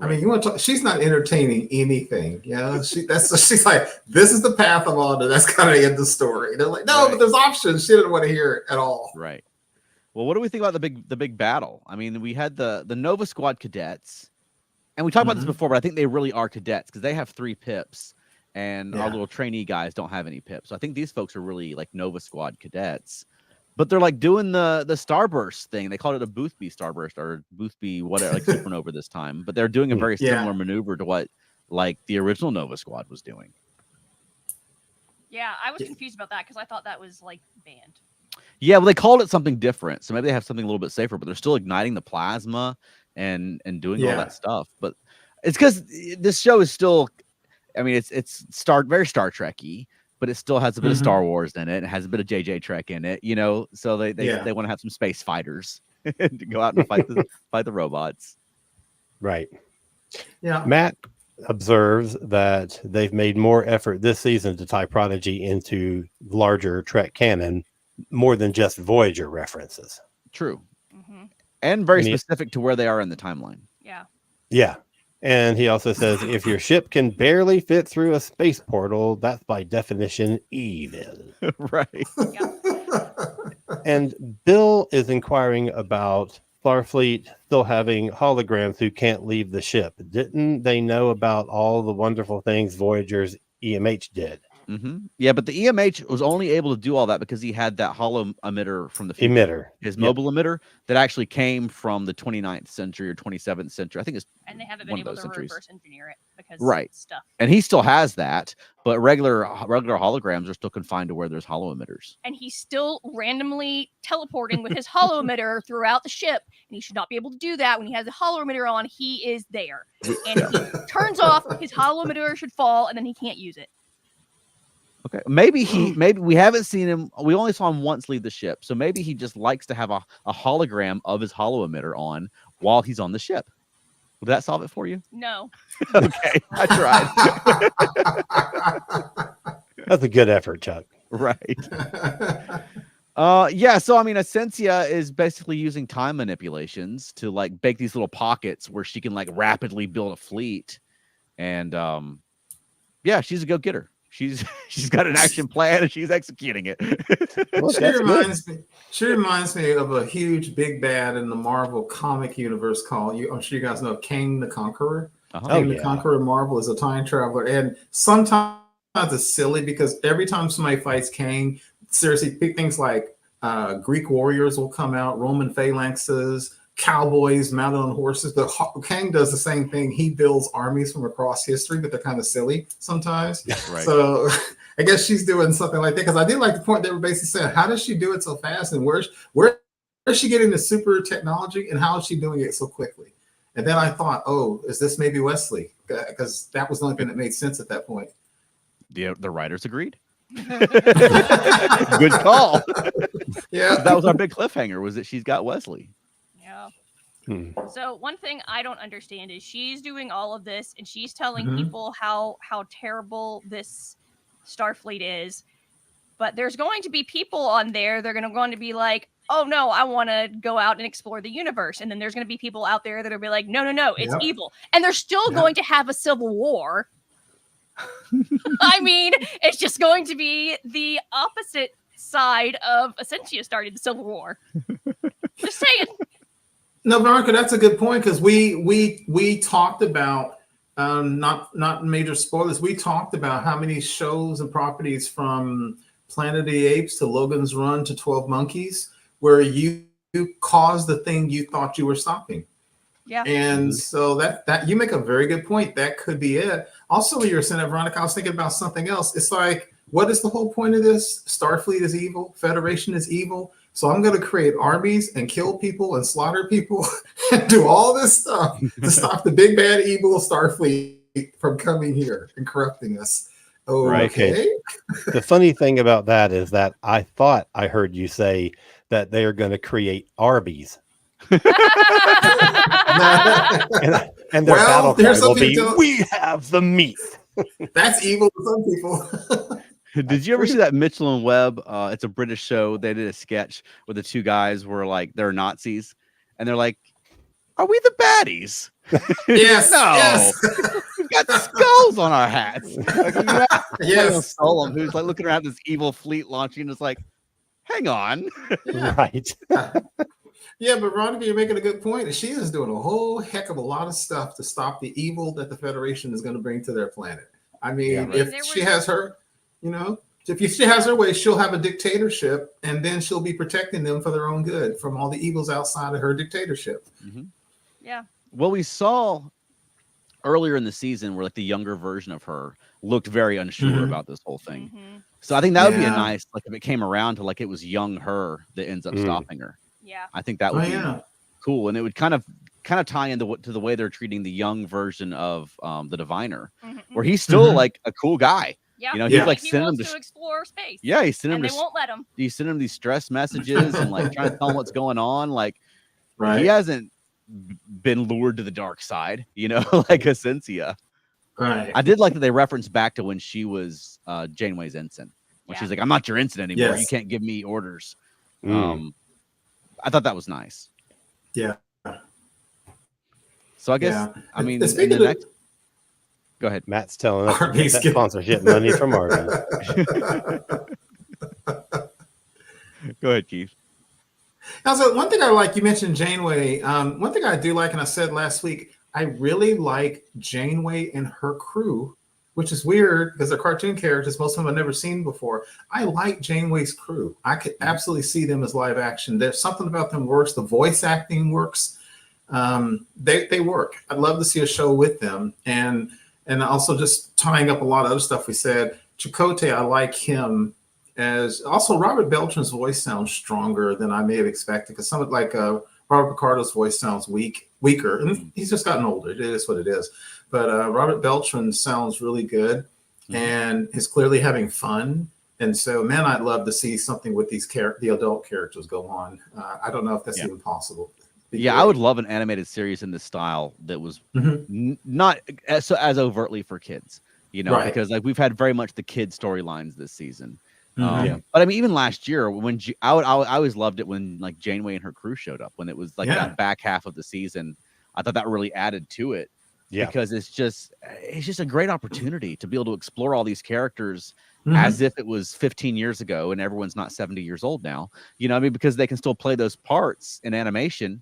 I mean, you want to talk, she's not entertaining anything. She's like, this is the path I'm on, and that's kind of the end of the story. They're like, no, but there's options. She didn't want to hear it at all. Right. Well, what do we think about the big battle? I mean, we had the Nova Squad cadets, and we talked about this before, but I think they really are cadets because they have 3 pips, and our little trainee guys don't have any pips. So I think these folks are really like Nova Squad cadets. But they're like doing the starburst thing. They called it a Boothby starburst or Boothby whatever, like supernova this time. But they're doing a very similar maneuver to what like the original Nova Squad was doing. Yeah, I was confused about that because I thought that was like banned. Yeah, well, they called it something different, so maybe they have something a little bit safer. But they're still igniting the plasma and doing all that stuff. But it's because this show is still, I mean, it's very Star Trek-y. But it still has a bit of Star Wars in it. It has a bit of JJ Trek in it, So they want to have some space fighters to go out and fight the robots. Right. Yeah. Matt observes that they've made more effort this season to tie Prodigy into larger Trek canon, more than just Voyager references. True. And very specific to where they are in the timeline. Yeah. Yeah. And he also says, if your ship can barely fit through a space portal, that's by definition evil. Right. And Bill is inquiring about Starfleet still having holograms who can't leave the ship. Didn't they know about all the wonderful things Voyager's EMH did? Yeah, but the EMH was only able to do all that because he had that hollow emitter from the future. His mobile emitter that actually came from the 29th century or 27th century. I think it's and they haven't been able to reverse engineer it because of stuff. And he still has that, but regular holograms are still confined to where there's hollow emitters. And he's still randomly teleporting with his hollow emitter throughout the ship, and he should not be able to do that when he has the hollow emitter on. He is there, and if he turns off, his hollow emitter should fall, and then he can't use it. Okay, maybe we haven't seen him. We only saw him once leave the ship, so maybe he just likes to have a hologram of his hollow emitter on while he's on the ship. Would that solve it for you? No. Okay, I tried. That's a good effort, Chuck. Right. Yeah. So I mean, Ascensia is basically using time manipulations to like bake these little pockets where she can like rapidly build a fleet, and yeah, she's a go-getter. she's got an action plan and she's executing it. Well, She that's reminds me. She reminds me of a huge big bad in the Marvel comic universe called. I'm sure you guys know Kang the Conqueror. Uh-huh. Oh, Kang the yeah. Conqueror in Marvel is a time traveler, and sometimes it's silly because every time somebody fights Kang, seriously, big things like Greek warriors will come out, Roman phalanxes, cowboys mounted on horses. But Kang does the same thing. He builds armies from across history, but they're kind of silly sometimes. Right. So I guess she's doing something like that, because I did like the point that everybody said, how does she do it so fast, and where is she getting the super technology, and how is she doing it so quickly? And then I thought, oh, is this maybe Wesley? Because that was the only thing that made sense at that point. The writers agreed. Good call. Yeah. That was our big cliffhanger, was that she's got Wesley. Yeah. Hmm. So one thing I don't understand is she's doing all of this and she's telling Mhm. people how terrible this Starfleet is. But there's going to be people on there. They're going to be like, oh no, I want to go out and explore the universe. And then there's going to be people out there that will be like, no, it's Yep. evil. And they're still Yep. going to have a civil war. I mean, it's just going to be the opposite side of Ascension starting the civil war. Just saying. No, Veronica, that's a good point, because we talked about not major spoilers. We talked about how many shows and properties, from Planet of the Apes to Logan's Run to 12 Monkeys, where you caused the thing you thought you were stopping. Yeah. And so that you make a very good point. That could be it. Also, when you were saying that, Veronica, I was thinking about something else. It's like, what is the whole point of this? Starfleet is evil. Federation is evil. So I'm going to create armies and kill people and slaughter people and do all this stuff to stop the big bad evil Starfleet from coming here and corrupting us. Oh, Right. okay. The funny thing about that is that I thought I heard you say that they are going to create Arby's. And their Well, battle cry there's will something be, to- we have the meat. That's evil to some people. Did you ever see that Mitchell and Webb? It's a British show. They did a sketch where the two guys were like, they're Nazis, and they're like, "Are we the baddies?" Yes. No, Yes. we've got skulls on our hats. Like, you know, Yes. Solom, who's like looking around this evil fleet launching, is like, "Hang on." Right. Yeah, but Veronica, you're making a good point. She is doing a whole heck of a lot of stuff to stop the evil that the Federation is going to bring to their planet. I mean, Yeah, right. if she has her, if she has her way, she'll have a dictatorship, and then she'll be protecting them for their own good from all the evils outside of her dictatorship. Mhm. Yeah. Well, we saw earlier in the season where like the younger version of her looked very unsure Mhm. about this whole thing. Mhm. So I think that would be a Yeah. nice, like if it came around to like it was young her that ends up Mm. stopping her. Yeah. I think that Oh would be yeah, cool, and it would kind of tie into to the way they're treating the young version of the Diviner, Mhm. where he's still Mhm. like a cool guy. Yeah. You know, Yeah. he's like he sending him wants to to explore space. yeah, he's sending And him they to won't let him. he's sending him these stress messages and like trying to tell him what's going on. Like right. he hasn't been lured to the dark side, you know, like Essentia. Right. I did like that they referenced back to when she was Janeway's ensign, when Yeah. she's like, "I'm not your ensign anymore. Yes. You can't give me orders." Mm. I thought that was nice. Yeah. So I guess Yeah. I mean, And in speaking the of- next. Go ahead. Matt's telling us to Arby's get that get- sponsorship money from Arby's. Go ahead, Keith. Also, one thing I like, you mentioned Janeway. One thing I do like, and I said last week, I really like Janeway and her crew, which is weird because they're cartoon characters. Most of them I've never seen before. I like Janeway's crew. I could absolutely see them as live action. There's something about them works. The voice acting works. They work. I'd love to see a show with them. And also just tying up a lot of other stuff we said. Chakotay, I like him. As also Robert Beltran's voice sounds stronger than I may have expected, because some like Robert Picardo's voice sounds weaker, and he's just gotten older. It is what it is. But Robert Beltran sounds really good, and is clearly having fun. And so, man, I'd love to see something with these the adult characters go on. I don't know if that's even possible. Yeah, I would love an animated series in this style that was not as overtly for kids, you know, Right. because like we've had very much the kid storylines this season. Yeah. But I mean, even last year when I always loved it when like Janeway and her crew showed up, when it was like that back half of the season. I thought that really added to it. Yeah. because it's just a great opportunity to be able to explore all these characters Mhm. as if it was 15 years ago and everyone's not 70 years old now. You know what I mean? Because they can still play those parts in animation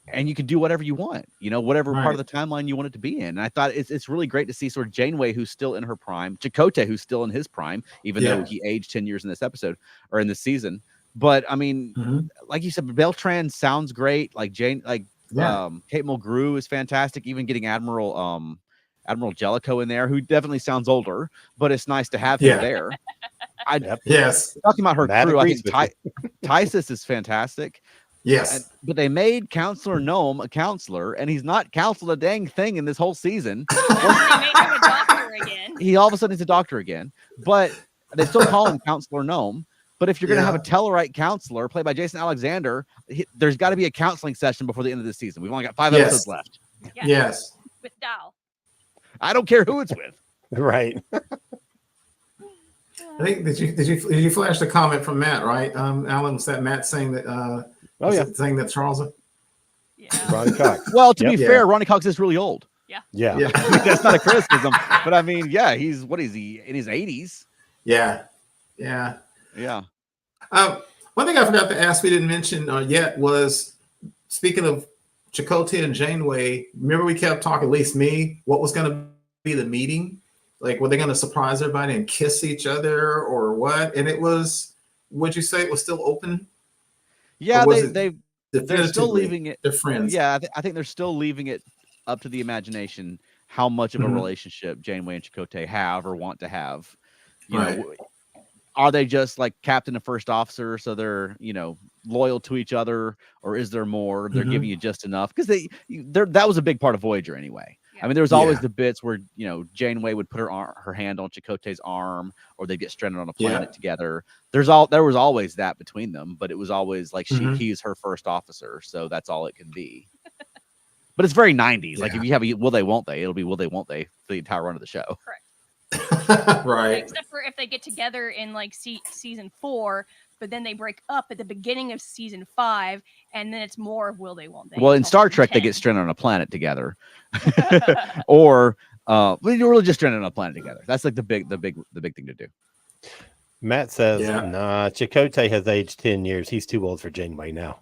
and you can do whatever you want, you know, whatever part of the timeline you want it to be in. And I thought it's really great to see sort of Janeway, who's still in her prime, Chakotay, who's still in his prime, even though he aged 10 years in this episode or in this season. But I mean, like you said, Beltran sounds great. Like Kate Mulgrew is fantastic. Even getting Admiral Jellicoe in there, who definitely sounds older, but it's nice to have him there. Yes. Talking about her Matt crew, I agrees think Tysus is fantastic. Yes. But they made Counselor Gnome a counselor, and he's not counseled a dang thing in this whole season. They made him a doctor again. He all of a sudden is a doctor again, but they still call him Counselor Gnome. But if you're going to have a Tellarite counselor played by Jason Alexander, there's got to be a counseling session before the end of the season. We've only got 5 episodes left. Yeah. Yes. With Dal. I don't care who it's with. Right. I think did you flash the comment from Matt, right? Alan, was that Matt saying that saying that Charles? Ronnie Cox. Well, to be fair, Ronnie Cox is really old. Yeah. I mean, that's not a criticism, but I mean, he's what is he in his 80s? Yeah. One thing I forgot to ask, we didn't mention yet, was speaking of Chakotay and Janeway. Remember, we kept talking, at least me, what was going to be the meeting? Like, were they going to surprise everybody and kiss each other or what? And it was, would you say it was still open? Yeah, they're still leaving it. They're friends. Yeah, I think they're still leaving it up to the imagination how much of a relationship Janeway and Chakotay have or want to have. You know, are they just like captain and first officer, so they're, you know, loyal to each other, or is there more? They're giving you just enough, because that was a big part of Voyager anyway. I mean, there was always the bits where, you know, Janeway would put her hand on Chakotay's arm, or they'd get stranded on a planet together. There was always that between them, but it was always like he's her first officer, so that's all it can be. But it's very 90s. Like, if you have a will they, won't they, it'll be will they, won't they for the entire run of the show. Correct. Right. Except for if they get together in like season 4, but then they break up at the beginning of season 5, and then it's more of will they, won't they. Well, in Star Trek, they get stranded on a planet together, or you're really just stranded on a planet together. That's like the big thing to do. Matt says, nah, Chakotay has aged 10 years. He's too old for Janeway now.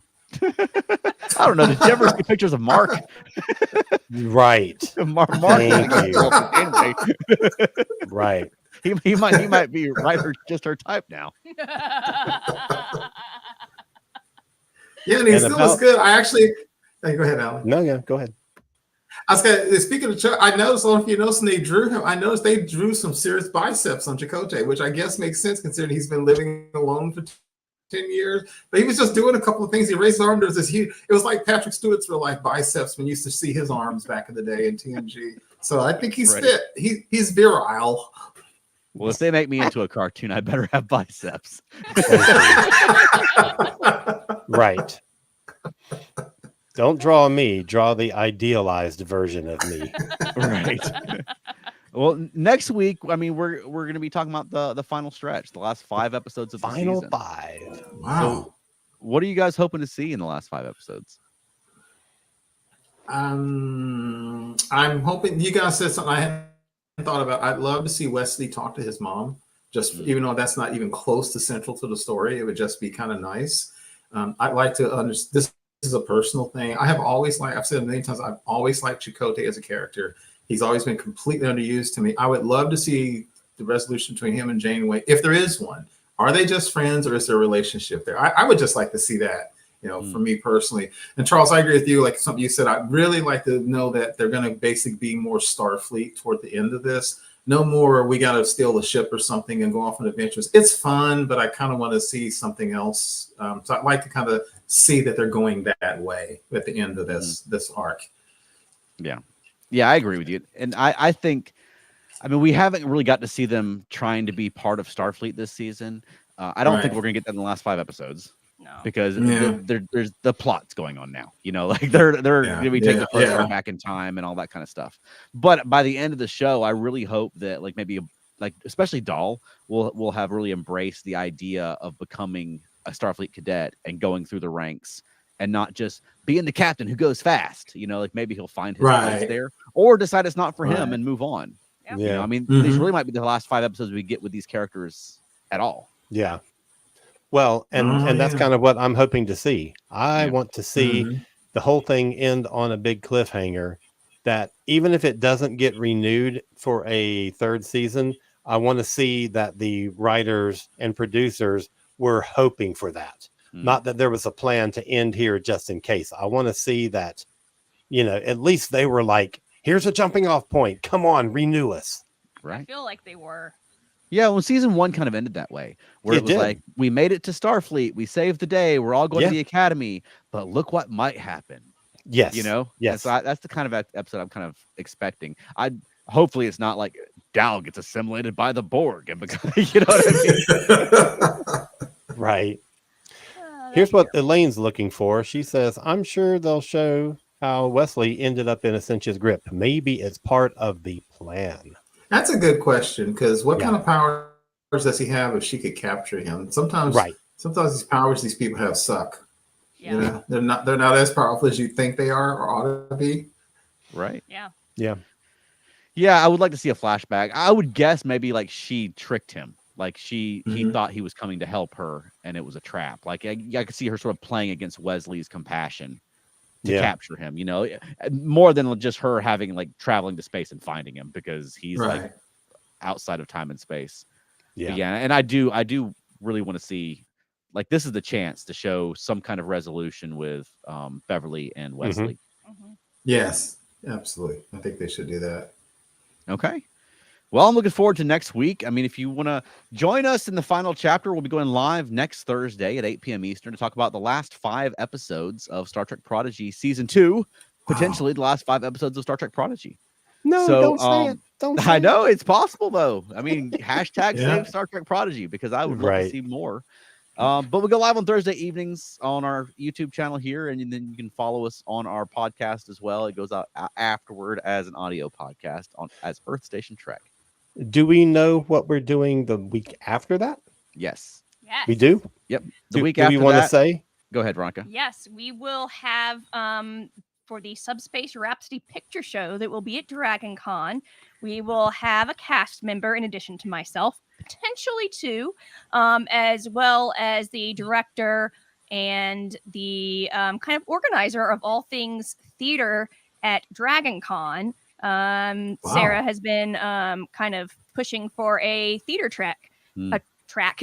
I don't know. Did you ever see pictures of Mark? Right. Mark. Right. He might be just her type now. Yeah, and he still looks good. I actually, go ahead, Alan. No, go ahead. I was going to, speaking of Chuck, I noticed, I don't know if you noticed, when they drew him, I noticed they drew some serious biceps on Chakotay, which I guess makes sense considering he's been living alone for 10 years. But he was just doing a couple of things. He raised his arm. There was this huge, it was like Patrick Stewart's real life biceps when you used to see his arms back in the day in TNG. So I think he's fit. He's virile. Well, if they make me into a cartoon, I better have biceps. Right. Don't draw me. Draw the idealized version of me. Right. Well, next week, I mean, we're going to be talking about the final stretch, the last 5 episodes of the Final season. 5. Wow. So what are you guys hoping to see in the last 5 episodes? I'm hoping, you guys said something I hadn't thought about. I'd love to see Wesley talk to his mom, just even though that's not even close to central to the story. It would just be kind of nice. I'd like to understand, this is a personal thing. I've said many times, I've always liked Chakotay as a character. He's always been completely underused to me. I would love to see the resolution between him and Janeway, if there is one. Are they just friends, or is there a relationship there? I would just like to see that, you know, for me personally. And Charles, I agree with you. Like something you said, I'd really like to know that they're going to basically be more Starfleet toward the end of this. No more, we got to steal a ship or something and go off on adventures. It's fun, but I kind of want to see something else. So I'd like to kind of see that they're going that way at the end of this arc. Yeah, I agree with you. And I think, I mean, we haven't really got to see them trying to be part of Starfleet this season. I don't think we're going to get that in the last 5 episodes. No. Because there's the plot's going on now, you know, like they're going to be taking the Protostar back in time and all that kind of stuff. But by the end of the show, I really hope that especially Dahl will have really embraced the idea of becoming a Starfleet cadet and going through the ranks and not just being the captain who goes fast, you know, like maybe he'll find his place there, or decide it's not for him Right. and move on. Yeah. You know, I mean, Mhm. these really might be the last 5 episodes we get with these characters at all. Yeah. Well, and Oh, that's yeah. kind of what I'm hoping to see. I Yeah. want to see Mhm. the whole thing end on a big cliffhanger that even if it doesn't get renewed for a third season, I want to see that the writers and producers were hoping for that. Mm. Not that there was a plan to end here just in case. I want to see that, at least they were like, here's a jumping off point. Come on, renew us. I Right. feel like they were. Yeah, well, season 1 kind of ended that way, where It it was did. like, we made it to Starfleet, we saved the day, we're all going Yeah. to the academy, but look what might happen. Yes. You know? And Yes. so that's the kind of episode I'm kind of expecting. Hopefully it's not like Dal gets assimilated by the Borg and you know what I mean? Right. That'd Here's be what terrible. Elaine's looking for. She says, I'm sure they'll show how Wesley ended up in Ascension's grip. Maybe it's part of the plan. That's a good question, because what Yeah. kind of powers does he have if she could capture him? Sometimes these powers these people have suck. Yeah. You know, they're not as powerful as you think they are or ought to be. Right. Yeah. Yeah. Yeah, I would like to see a flashback. I would guess maybe like she tricked him. Like he Mhm. thought he was coming to help her and it was a trap. Like I could see her sort of playing against Wesley's compassion to Yeah. capture him, more than just her having like traveling to space and finding him because he's Right. like outside of time and space. Yeah. But yeah, and I do really want to see, like, this is the chance to show some kind of resolution with Beverly and Wesley. Mhm. Yes, absolutely. I think they should do that. Okay. Well, I'm looking forward to next week. I mean, if you want to join us in the final chapter, we'll be going live next Thursday at 8 p.m. Eastern to talk about the last 5 episodes of Star Trek Prodigy Season 2, potentially the last 5 episodes of Star Trek Prodigy. No, So, don't say it. Don't say I it. know it's possible, though. I mean, hashtag Yeah. save Star Trek Prodigy, because I would love to Right. see more. But we go live on Thursday evenings on our YouTube channel here, and then you can follow us on our podcast as well. It goes out afterward as an audio podcast as Earth Station Trek. Do we know what we're doing the week after that? Yes. Yes. We do? Yep. The Do week we after want to that. say? Go ahead, Veronica. Yes, we will have for the Subspace Rhapsody picture show that will be at Dragon Con. We will have a cast member in addition to myself, potentially 2, as well as the director and the kind of organizer of all things theater at Dragon Con. Sarah has been kind of pushing for a theater track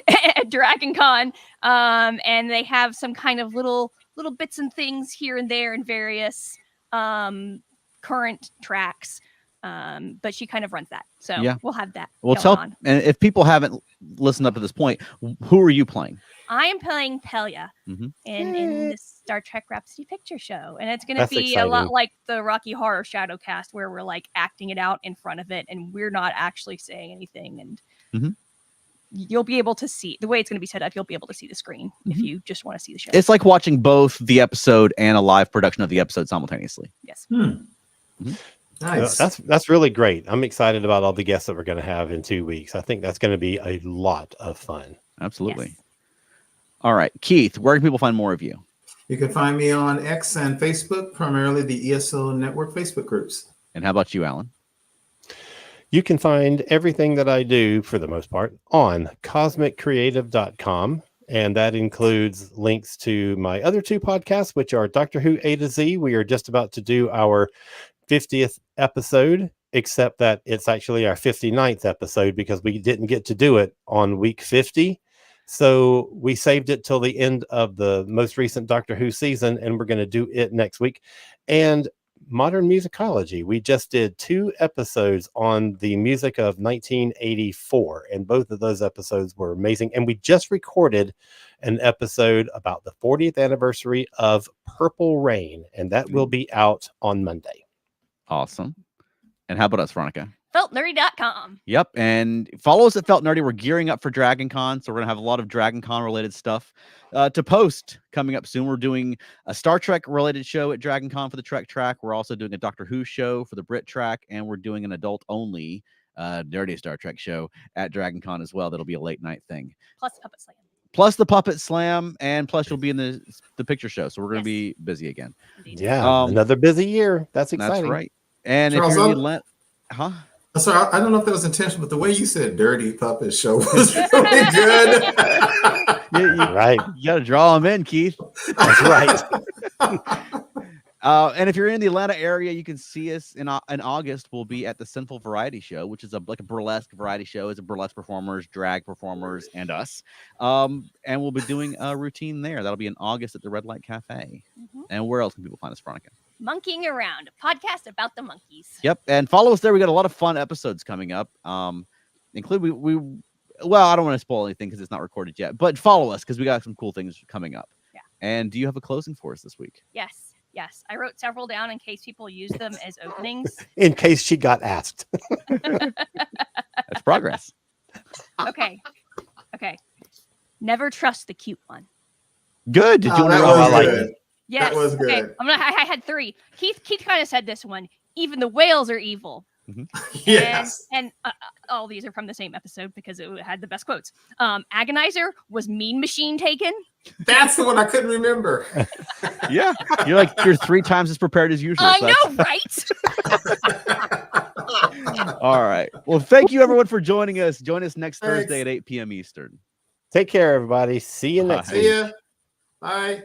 at Dragon Con, and they have some kind of little bits and things here and there in various current tracks, but she kind of runs that, so Yeah. we'll have that Well, going on. and if people haven't listened up to this point, who are you playing? I am playing Pelia Mhm. in the Star Trek Rhapsody picture show, and it's going to That's be a lot exciting. like the Rocky Horror Shadowcast, where we're like acting it out in front of it, and we're not actually saying anything. And Mhm. you'll be able to see the way it's going to be set up. You'll be able to see the screen if Mhm. you just want to see the show. It's like watching both the episode and a live production of the episode simultaneously. Yes. Nice. That's really great. I'm excited about all the guests that we're going to have in 2 weeks. I think that's going to be a lot of fun. Absolutely. Yes. All right, Keith, where can people find more of you? You can find me on X and Facebook, primarily the ESO Network Facebook groups. And how about you, Alan? You can find everything that I do, for the most part, on cosmiccreative.com. And that includes links to my other 2 podcasts, which are Doctor Who A to Z. We are just about to do our 50th episode, except that it's actually our 59th episode because we didn't get to do it on week 50. So we saved it till the end of the most recent Doctor Who season, and we're going to do it next week. And Modern Musicology, we just did 2 episodes on the music of 1984, and both of those episodes were amazing. And we just recorded an episode about the 40th anniversary of Purple Rain, and that will be out on Monday. Awesome. And how about us, Veronica? Feltnerdy.com. Yep. And follow us at Felt Nerdy. We're gearing up for Dragon Con, so we're going to have a lot of Dragon Con related stuff to post coming up soon. We're doing a Star Trek related show at Dragon Con for the Trek track. We're also doing a Doctor Who show for the Brit track, and we're doing an adult only Nerdy Star Trek show at Dragon Con as well. That'll be a late night thing. Plus Puppet Slam. Plus the Puppet Slam, and plus you'll be in the picture show. So we're going to Yes. be busy again. Indeed. Yeah, another busy year. That's exciting. That's right. And Charles, if you're in the Atlanta, huh? Sorry, I don't know if that was intentional, but the way you said "dirty puppet show" was really good. Right. You got to draw them in, Keith. That's right. And if you're in the Atlanta area, you can see us in August. We'll be at the Sinful Variety Show, which is like a burlesque variety show. It's a burlesque performers, drag performers, and us. And we'll be doing a routine there. That'll be in August at the Red Light Cafe. And where else can people find us, Veronica? Monkeying Around, a podcast about the monkeys. Yep, and follow us there. We got a lot of fun episodes coming up. Include well, I don't want to spoil anything because it's not recorded yet, but follow us because we got some cool things coming up. Yeah. And do you have a closing for us this week? Yes. I wrote several down in case people use them as openings. In case she got asked. That's progress. Okay. Never trust the cute one. Good. Did you want to that roll? was I like good. it. Yes. That was Okay. good. I had 3. Keith kind of said this one. Even the whales are evil. Yes. And all these are from the same episode because it had the best quotes. Agonizer was Mean Machine taken. That's the one I couldn't remember. Yeah. You're 3 times as prepared as usual. I so know, right? All right. Well, thank you everyone for joining us. Join us next Thanks. Thursday at 8 p.m. Eastern. Take care, everybody. See you next Bye. week. See ya. Bye.